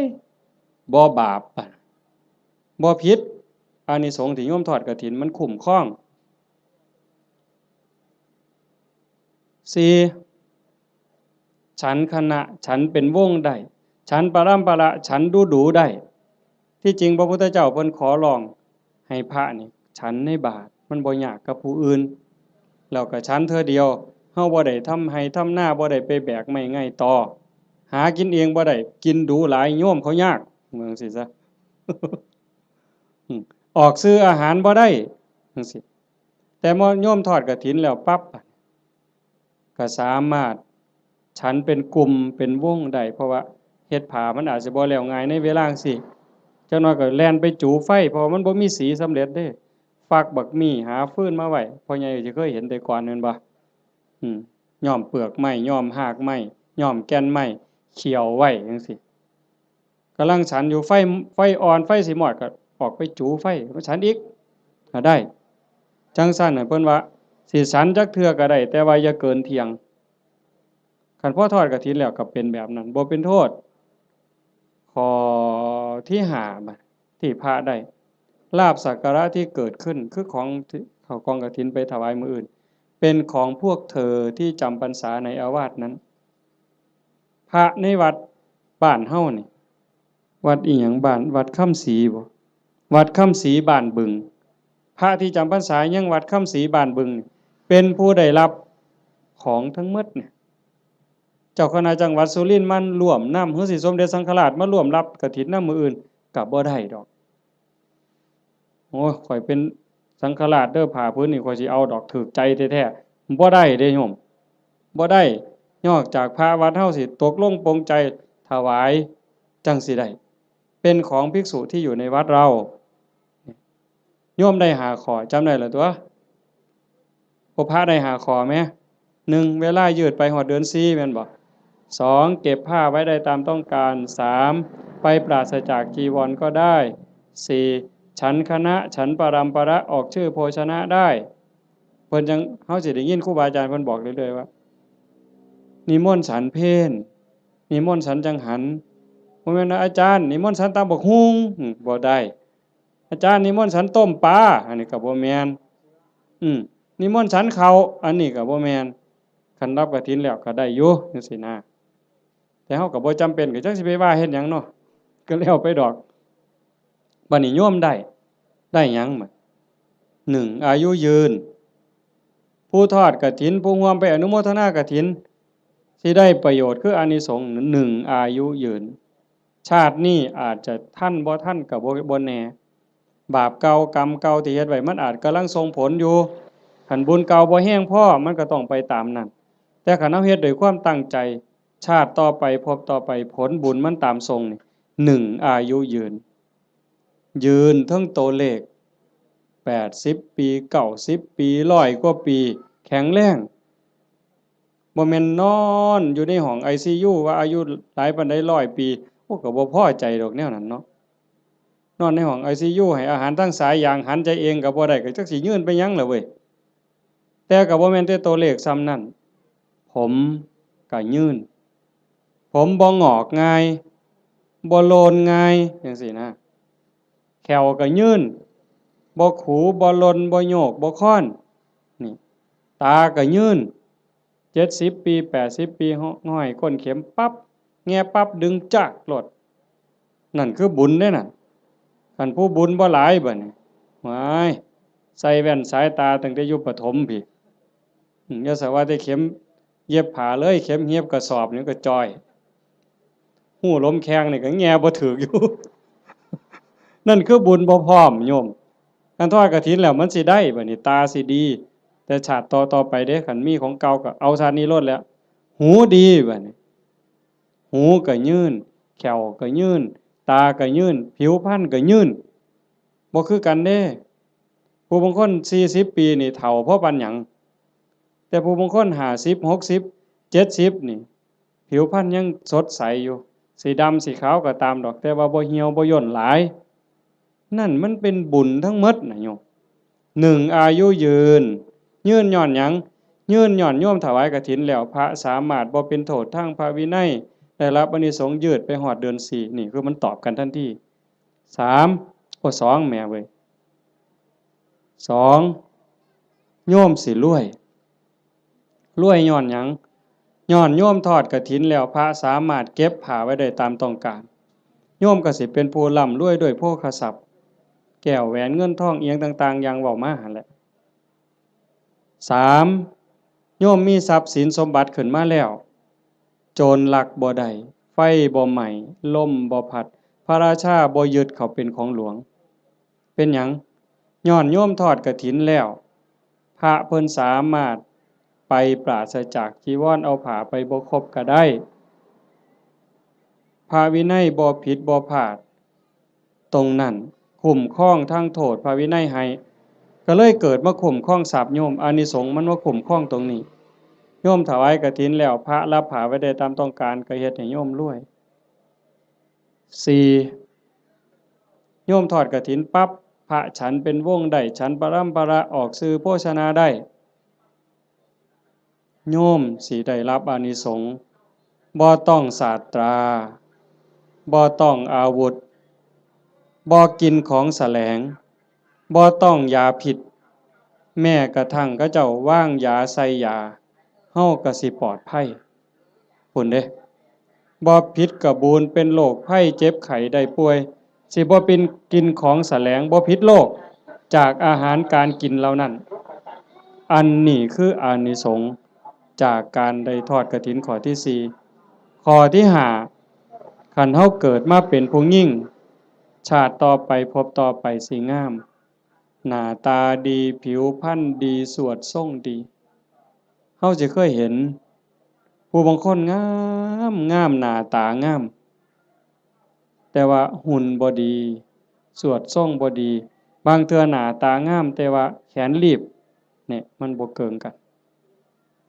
บ่บาปบ่ผิดอานิสงส์ที่โยมทอดกฐินมันคุ้มครอง4 ฉันคณะฉันเป็นวงได้ฉันปรัมประฉันดูได้ที่จริงพระพุทธเจ้าเพิ่นขอร้องให้พระนี่ฉันในบาตรมันบ่ยากกับผู้อื่นแล้วก็ฉันเทื่อเดียวเฮาบ่ได้ทำให้ทำหน้าบ่ได้ไปแบกไม้ง่ายต่อหากินเองบ่ได้กินดูหลายโยมเขายากเมืองสิซะ ออกซื้ออาหารบ่ได้จังซี่แต่มอโยมทอดกฐินแล้วปั๊บก็สามารถฉันเป็นกลุ่มเป็นวงได้เพราะว่าเฮ็ดผ้ามันอาจสิบ่แล้วง่ายในเวลาจังซี้จักหน่อยก็แล่นไปจูไฟเพราะมันบ่มีสีสำเร็จเด้ฟักบักมี่หาฟืนมาไว้พ่อใหญ่สิเคยเห็นแต่ก่อนแม่นบ่ย้อมเปลือกไม้ย้อมรากไม้ย้อมแก่นไม้เขี่ยวไว้จังซี่กำลังฉันอยู่ไฟอ่อนไฟสิมอดก็ออกไปจูไฟมาฉันอีกก็ได้จังซั่นน่ะเพิ่นว่าสิฉันจักเทื่อก็ได้แต่ว่าอย่าเกินเที่ยงคันพอทอดกฐินแล้วก็เป็นแบบนั้นบ่เป็นโทษข้อที่5บัดที่พระได้ลาภสักการะที่เกิดขึ้นคือของที่เข้ากองกฐินไปถวายมื้ออื่นเป็นของพวกเธอที่จำพรรษาในอาวาสนั้นพระในวัดบ้านเฮานี่วัดอิหยังบ้านวัดค่ำศรีบ่วัดค่ำศรีบ้านบึงพระที่จำพรรษายังวัดค่ำศรีบ้านบึงเป็นผู้ได้รับของทั้งหมดเนี่ยเจ้าคณะจังหวัดสุรินทร์มันร่วมนำหรือสิสมเด็จสังฆราชมาร่วมรับกฐินนำมื้ออื่นก็บ่ได้ดอกโอ้ยข่อยเป็นสังฆราชเด้อผ้าพื้นนี่ข่อยสิเอาดอกถูกใจแท้ๆบ่ได้เด้โยมบ่ได้นอกจากพระวัดเฮาสิตกลงปรงใจถวายจังสิได้เป็นของภิกษุที่อยู่ในวัดเราโยมได้5ข้อจำได้แล้วตัวพระได้5ข้อแหม1เวลายืดไปฮอดเดือน4แม่นบ่2เก็บผ้าไว้ได้ตามต้องการ3ไปปราศจากจีวรก็ได้4ฉันคณะฉันปรัมประออกชื่อโภชนะได้เพิ่นจังเฮาสิได้ยินครูบาอาจารย์เพิ่นบอกเรื่อยๆว่านิมนต์ฉันเพลนิมนต์ฉันจังหันบ่แม่นว่าอาจารย์นิมนต์ฉันตำบักหุ่งบ่ได้อาจารย์นิมนต์ฉันต้มปลาอันนี้ก็บ่แม่นนิมนต์ฉันข้าวอันนี้ก็บ่แม่นคันรับกฐินแล้วก็ได้อยู่จังซี่นะแต่เฮาก็บ่จำเป็นก็จักสิไปว่าเฮ็ดหยังเนาะก็แล้วไปดอกบัดนี้โยมได้หยังบัด1อายุยืนผู้ทอดกฐินผู้ร่วมไปอนุโมทนากฐินสิได้ประโยชน์คืออานิสงส์1อายุยืนชาตินี้อาจจะทันบ่ทันก็บ่แน่บาปเก่ากรรมเก่าที่เฮ็ดไว้มันอาจกำลังส่งผลอยู่คันบุญเก่าบ่แห้งพอมันก็ต้องไปตามนั้นแต่คันเฮาเฮ็ดด้วยความตั้งใจชาติต่อไปภพต่อไปผลบุญมันตามทรงนี่1อายุยืนทั้งตัวเลข80ปี90ปี100กว่าปีแข็งแรงบ่แม่นนอนอยู่ในห้อง ICU ว่าอายุหลายปานใด100ปีโอ้ก็บ่พอใจดอกแนวนั้นเนาะนอนในห้อง ICU ให้อาหารทางสายยางหันใจเองก็บ่ได้ก็จักสิยืนไปหยังล่ะเว้ยแต่ก็บ่แม่นแต่ตัวเลขซ้ำนั้นผมก็ยืนผมบ่งอกง่ายบ่โลนง่ายจังซี่นะแขวก็ยืนบ่ขูบ่ลนบ่โยกบ่ค้อนนี่ตาก็ยืน70ปี80ปีห้อยก้นเข็มปั๊บแง่ปั๊บดึงจักโลดนั่นคือบุญเด้นั่นคันผู้บุญบ่หลายบัดนี้ว้ายใส่แว่นสายตาตั้งแต่อยู่ประถมพี่อย่าสว่าแต่เข็มเย็บผ้าเลยเข็มเย็บกระสอบนี่ก็จ้อยหูล้มแข้งนี่ก็แง่บ่ถูกอยู่ นั่นคือบุญบ่พร้อมโยมคันทอดกฐินแล้วมันสิได้บัดนี้ตาสิดีแต่ชาติต่อไปเด้คันมีของเก่าก็เอาชาตินี้โลดแล้วหูดีบัดนี้หูก็ยืนแขวก็ยืนตาก็ยืนผิวพรรณก็ยืนบ่คือกันเด้ผู้บางคน40ปีนี่เฒ่าเพราะปานหยังแต่ผู้บางคน50 60 70นี่ผิวพรรณยังสดใสอยู่สีดำสีขาวก็ตามดอกแต่ว่าบ่เหี่ยวบ่ย่นหลายนั่นมันเป็นบุญทั้งหมดน่ะโยม1อายุยืนย้อนหยังยืนย้อนโยมถวายกฐินแล้วพระสามารถบ่เป็นโทษทางพระวินัยได้รับอานิสงส์ยืดไปฮอดเดือน4นี่คือมันตอบกันทันที32แม่เว้ย2โยมสิรวยย้อนหยัง ย้อนโยมทอดกฐินแล้วพระสามารถเก็บผ้าไว้ได้ตามต้องการโยมก็สิเป็นผู้ร่ำรวยด้วยโภคทรัพย์แก้วแหวนเงินทองเอียงต่างๆอย่างเว้ามาหั่นแหละ3โยมมีทรัพย์สินสมบัติขึ้นมาแล้วโจรลักบ่ได้ไฟบ่ไหม้ลมบ่พัดพระราชาบ่ยึดเขาเป็นของหลวงเป็นหยังย้อนโยมทอดกฐินแล้วพระเพิ่นสามารถไปปราศจากจีวรเอาผ้าไปบ่ครบก็ได้พระวินัยบ่ผิดบ่พลาดตรงนั้นคุ้มครองทางโทษพระวินัยให้ก็เลยเกิดมาคุ้มครองทรัพย์โยมอานิสงส์มันว่าคุ้มครองตรงนี้โยมถวายกฐินแล้วพระรับผ้าไว้ได้ตามต้องการก็เฮ็ดให้โยมรวย4โยมทอดกฐินปั๊บพระฉันเป็นวงได้ฉันปรัมประออกสื่อโภชนาได้โยมสิได้รับอานิสงส์บ่ต้องศาสตราบ่ต้องอาวุธบ่กินของแสลงบ่ต้องยาพิษแม้กระทั่งเขาเจ้าว่างยาใส่ยาเฮาก็สิปลอดภัยพุ่นเด้บ่ผิดกระบูนเป็นโรคภัยเจ็บไข้ได้ป่วยสิบ่เป็นกินของแสลงบ่ผิดโรคจากอาหารการกินเหล่านั้นอันนี้คืออานิสงส์จากการได้ทอดกฐินข้อที่4ข้อที่5คันเฮาเกิดมาเป็นผู้หญิงชาติต่อไปพบต่อไปสิงามหน้าตาดีผิวพรรณดีสวดทรงดีเฮาสิเคยเห็นผู้บางคนงามงามหน้าตางามแต่ว่าหุ่นบ่ดีสวดทรงบ่ดีบางเทื่อหน้าตางามแต่ว่าแขนรีบเนี่ยมันบ่เกิงกัน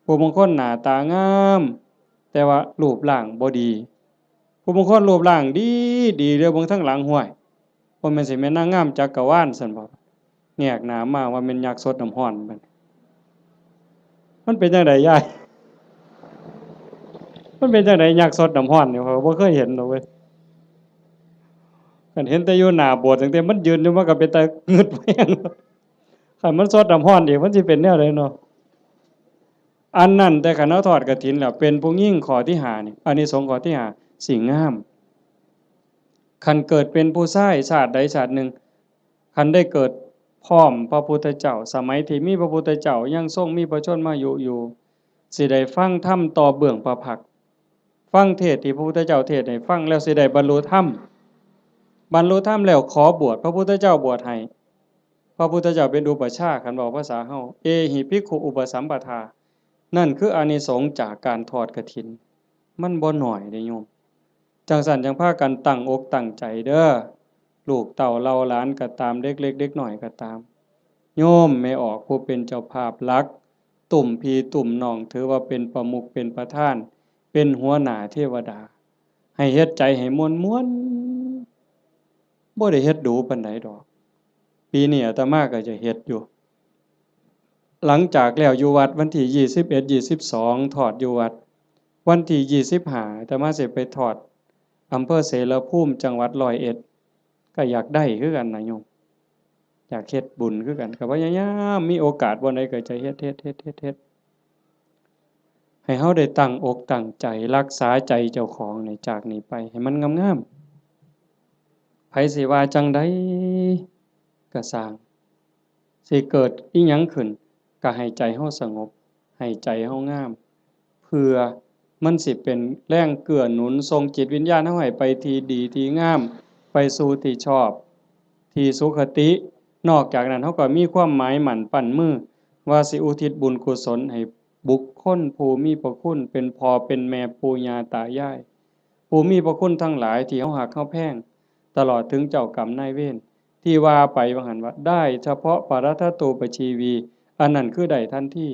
ผู้บางคนหน้าตางามแต่ว่ารูปร่างบ่ดีผู้บางคนรูปร่างดีดีเด้อเบิ่งทั้งหลังห้วยบ่แม่นสิแม่นนางงามจักรวาลซั่นบ่แงกหน้ามาว่าแม่นยักษ์สดน้ำร้อนมันเป็นจังไดยายมันเป็นจังไดยักษ์สดน้ำร้อนนี่ข้อยบ่เคยเห็นดอกเว้ยคันเห็นแต่อยู่หน้าโบสถ์ตั้งแต่มันยืนอยู่มันก็เป็นตางึดแม่งคันมันสดน้ำร้อนอีกมันสิเป็นแนวใดเนาะอันนั้นแต่คันเฮาทอดกฐินแล้วเป็นผู้หญิงข้อที่5นี่อานิสงส์ข้อที่5สิงามคันเกิดเป็นผู้ชายชาติใดชาติหนึ่งคันได้เกิดพร้อมพระพุทธเจ้าสมัยที่มีพระพุทธเจ้ายังทรงมีพระชนมายุอยู่สิได้ฟังธรรมต่อเบื้องพระพักตร์ฟังเทศน์ที่พระพุทธเจ้าเทศน์ให้ฟังแล้วสิได้บรรลุธรรมบรรลุธรรมแล้วขอบวชพระพุทธเจ้าบวชให้พระพุทธเจ้าเป็นอุปัชฌาย์คันเว้าภาษาเฮาเอหิภิกขุอุปสัมปทานั่นคืออานิสงส์จากการทอดกฐินมันบ่น้อยเด้โยมจังซั่นจังพากันตั้งอกตั้งใจเด้อลูกเต้าเหล่าหลานก็ตามเด็กเล็กเด็กน้อยก็ตามโยมแม่ออกผู้เป็นเจ้าภาพหลักตุ่มพี่ตุ่มน้องถือว่าเป็นประมุขเป็นประธานเป็นหัวหน้าเทวดาให้เฮ็ดใจให้ม่วนๆบ่ได้เฮ็ดดูปานใดดอกปีนี้อาตมาก็จะเฮ็ดอยู่หลังจากแล้วอยู่วัดวันที่21 22ทอดอยู่วัดวันที่25อาตมาสิไปทอดอำเภอเสรภูมิจังหวัดร้อยเอ็ดก็อยากได้คือกันนะโยมอยากเฮ็ดบุญคือกันก็พยายามมีโอกาสบ่ใดก็จะเฮ็ดให้เฮาได้ตั้งอกตั้งใจรักษาใจเจ้าของนี่จากนี้ไปให้มันงามๆไผสิว่าจังใดก็สร้างสิเกิดอิหยังขึ้นก็ให้ใจเฮาสงบให้ใจเฮางามเพื่อมันสิเป็นแรงเกื้อหนุนส่งจิตวิญญาณเฮาให้ไปที่ดีที่งามไปสู่ที่ชอบที่สุขตินอกจากนั้นเฮาก็มีความหมายหมั่นปั้นมือว่าสิอุทิศบุญกุศลให้บุคคลผู้มีพระคุณเป็นพ่อเป็นแม่ปู่ย่าตายายผู้มีพระคุณทั้งหลายที่เฮาฮักเฮาแพงตลอดถึงเจ้ากรรมนายเวรที่ว่าไปว่าหั่นว่าได้เฉพาะปรัตถตูปชีวีอันนั้นคือได้ทันที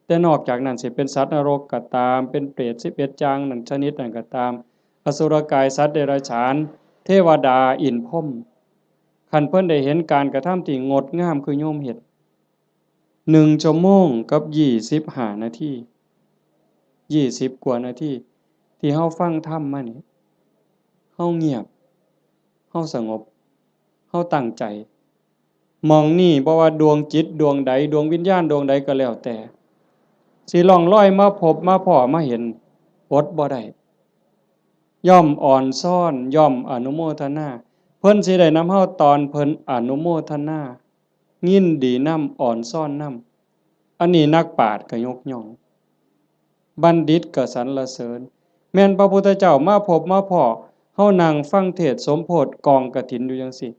แต่นอกจากนั้นสิเป็นสัตว์นรกก็ตามเป็นเปรต11จางนั่นชนิดนั้นก็ตามอสุรกายสัตว์เดรัจฉานเทวดาอินทร์พรหมคันเพิ่นได้เห็นการกระทำที่งดงามคือโยมเฮ็ด1 ชั่วโมงกับ25 นาที20 กว่านาทีที่เฮาฟังธรรมมานี่เฮาเงียบเฮาสงบเฮาตั้งใจมองนี่บ่ว่าดวงจิตดวงใดดวงวิญญาณดวงใดก็แล้วแต่สิล่องลอยมาพบมาพ้อมาเห็น อดบ่ได้ย่อมอ่อนซ่อนย่อมอนุโมทนาเพิ่นสิได้นำเฮาตอนเพิ่นอนุโมทนายินดีนำอ่อนซ่อนนำอันนี้นักปราชญ์ก็ยกย่องบัณฑิตก็สรรเสริญแม่นพระพุทธเจ้ามาพบมาพ้อเฮานั่งฟังเทศน์สมโพธิกองกฐินอยู่จังซี่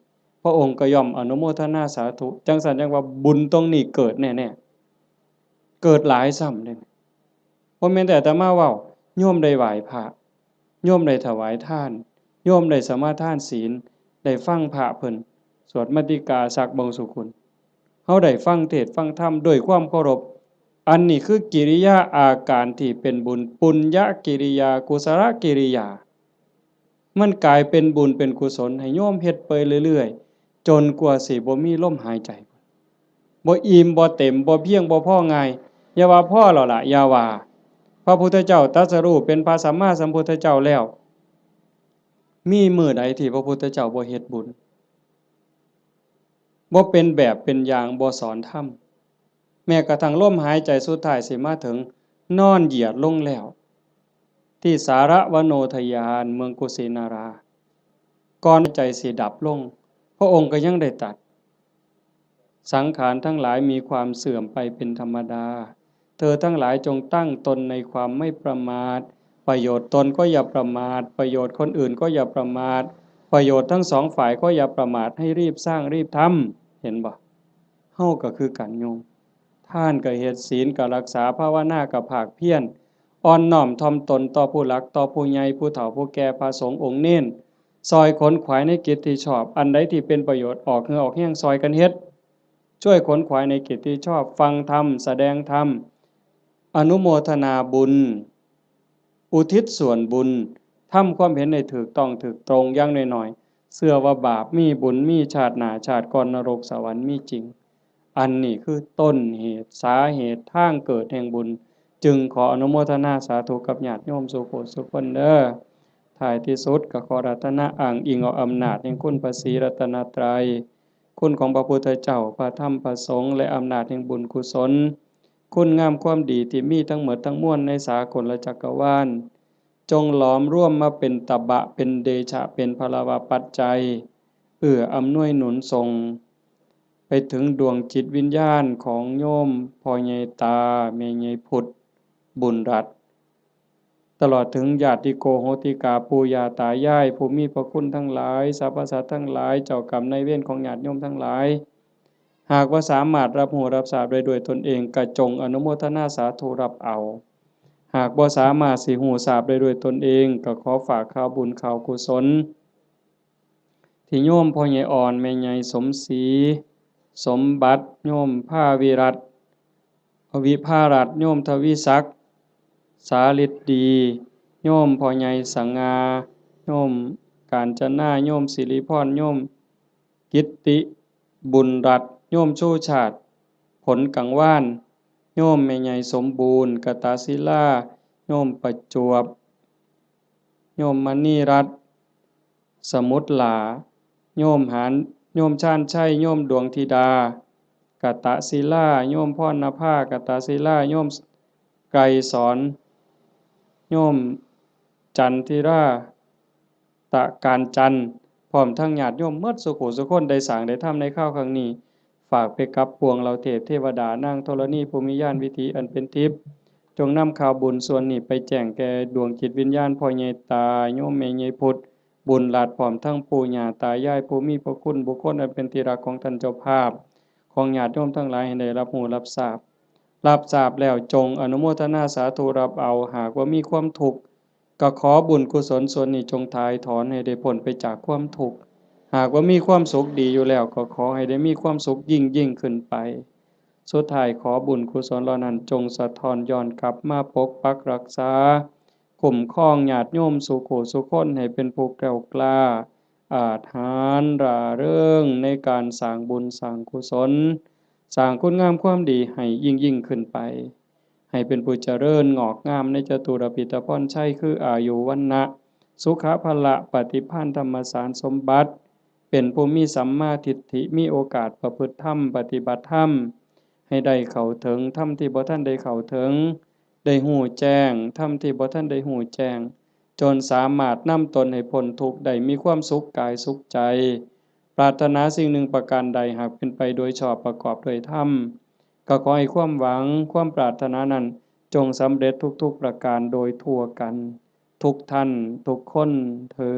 พระองค์ก็ย่อมอนุโมทนาสาธุจังซั่นจังว่าบุญตรงนี้เกิดแน่ๆเกิดหลายซ้ำเด้บ่แม่นแต่อาตมาเว้าโยมได้ไหว้พระโยมได้ถวายทานโยมได้สมาทานศีลได้ฟังพระเพิ่นสวดมาติกาสักบงสุกุลเฮาได้ฟังเทศน์ฟังธรรมด้วยความเคารพอันนี้คือกิริยาอาการที่เป็นบุญปุญญกิริยากุศลกิริยามันกลายเป็นบุญเป็นกุศลให้โยมเฮ็ดไปเรื่อยๆจนกว่าสิบ่มีลมหายใจบ่อิ่มบ่เต็มบ่เพียงบ่พอง่ายอย่าว่าพอแล้วล่ะอย่าว่าพระพุทธเจ้าตรัสรู้เป็นพระสัมมาสัมพุทธเจ้าแล้วมีมื้อใดที่พระพุทธเจ้าบ่เฮ็ดบุญบ่เป็นแบบเป็นอย่างบ่สอนธรรมแม้กระทั่งลมหายใจสุดท้ายสิมาถึงนอนเหยียดลงแล้วที่สารวโนทยานเมืองกุสินาราก่อนใจสิดับลงพระองค์ก็ยังได้ตรัสสังขารทั้งหลายมีความเสื่อมไปเป็นธรรมดาเธอทั้งหลายจงตั้งตนในความไม่ประมาทประโยชน์ตนก็อย่าประมาทประโยชน์คนอื่นก็อย่าประมาทประโยชน์ทั้งสองฝ่ายก็อย่าประมาทให้รีบสร้างรีบทำเห็นบ่เฮาก็คือกันโยมท่านก็เฮ็ดศีลก็รักษาภาวนาก็ภาคเพียรอ่อนน้อมถ่อมตนต่อผู้หลักต่อผู้ใหญ่ผู้เฒ่าผู้แก่พระสงฆ์องค์เน้นซอยขนขวายในกิจที่ชอบอันใดที่เป็นประโยชน์ออกเหงื่อออกแห้งซอยกันเฮ็ดช่วยขนขวายในกิจที่ชอบฟังธรรมแสดงธรรมอนุโมทนาบุญอุทิศส่วนบุญทำความเห็นในถูกต้องถูกตรงอย่างน้อยๆเชื่อว่าบาปมีบุญมีชาติหน้าชาติก่อนนรกสวรรค์มีจริงอันนี้คือต้นเหตุสาเหตุทางเกิดแห่งบุญจึงขออนุโมทนาสาธุกับญาติโยมสุโขสุขคนเด้อท้ายที่สุดก็ขอรัตนะอ้างอิงเอาอำนาจแห่งคุณพระศรีรัตนตรัยคุณของพระพุทธเจ้าพระธรรมพระสงฆ์และอำนาจแห่งบุญกุศลคุณงามความดีที่มีทั้งหมดทั้งมวลในสากลจักรวาลจงหลอมร่วมมาเป็นตบะเป็นเดชะเป็นพลวะปัจจัยอำนวยหนุนทรงไปถึงดวงจิตวิญญาณของโยมพ่อใหญ่ตาแม่ใหญ่พุทธบุญรัตน์ตลอดถึงญาติโกโหติกาปู่ย่าตายายผู้มีพระคุณทั้งหลายสรรพสัตว์ทั้งหลายเจ้ากรรมนายเวรของญาติโยมทั้งหลายหากว่าสามารถรับรู้รับทราบได้ด้วยตนเองกระจงอนุโมทนาสาธุรับเอาหากบ่สามารถสิรู้ทราบได้ด้วยตนเองก็ขอฝากข่าวบุญข่าวกุศลที่โยมพ่อใหญ่อ่อนแม่ใหญ่สมศรีสมบัติโยมภาวิรัตน์วิภารัตน์โยมทวีศักดิ์สาฤทธิ์ดีโยมพ่อใหญ่สังงาโยมกาญจนาโยมสิริพรโยมกิตติบุญรัตน์โยมชูชาติผลกังวานโยมแม่ใหญ่สมบูรณ์กตศิลาโยมประจวบโยมมณีรัตน์สมุทรหลาโยมหานโยมชาญชัยโยมดวงธิดากตศิลาโยมพรณภากตศิลาโยมไกรสอนโยมจันทิราตะการจันทร์พร้อมทั้งญาติโยมหมดสุขุสุคนได้สร้างได้ทำในข้าวครั้งนี้ฝากไปกับปวงเราเทพเทวดานางธรณีภูมิญาณวิถีอันเป็นทิพย์จงนำข่าวบุญส่วนนี้ไปแจ้งแก่ดวงจิตวิญญาณพ่อใหญ่ตาโยมแม่ใหญ่พุทธบุญหลาดพร้อมทั้งปู่ย่าตายายผู้มีพระคุณบุคคลอันเป็นที่รักของท่านเจ้าภาพของญาติโยมทั้งหลายให้ได้รับรู้รับทราบแล้วจงอนุโมทนาสาธุรับเอาหากว่ามีความทุกข์ก็ขอบุญกุศลส่วนนี้จงถ่ายถอนให้ได้พ้นไปจากความทุกข์หากว่ามีความสุขดีอยู่แล้วก็ขอให้ได้มีความสุขยิ่งขึ้นไปสุดท้ายขอบุญกุศลเหล่านั้นจงสะท้อนย้อนกลับมาปกปักรักษาคุ้มครองญาติโยมสุขสุขคนให้เป็นผู้แกล้วกล้าอาถรรพ์ร่าเริงในการสร้างบุญสร้างกุศลสร้างคุณงามความดีให้ยิ่งขึ้นไปให้เป็นผู้เจริญงอกงามในจตุรพิธพรชัยคืออายุวรรณะสุขภละปฏิภาณธรรมสารสมบัติเป็นผู้มีสัมมาทิฏฐิมีโอกาสประพฤติธรรมปฏิบัติธรรมให้ได้เข้าถึงธรรมที่บ่ทันได้เข้าถึง ได้ฮู้แจ้งธรรมที่บ่ทันได้ฮู้แจ้งจนสามารถนำตนให้พ้นทุกข์ได้มีความสุขกายสุขใจปรารถนาสิ่งหนึ่งประการใดหากเป็นไปโดยชอบประกอบด้วยธรรมก็ขอให้ความหวังความปรารถนานั้นจงสำเร็จทุกๆประการโดยทั่วกันทุกท่านทุกคนเทอ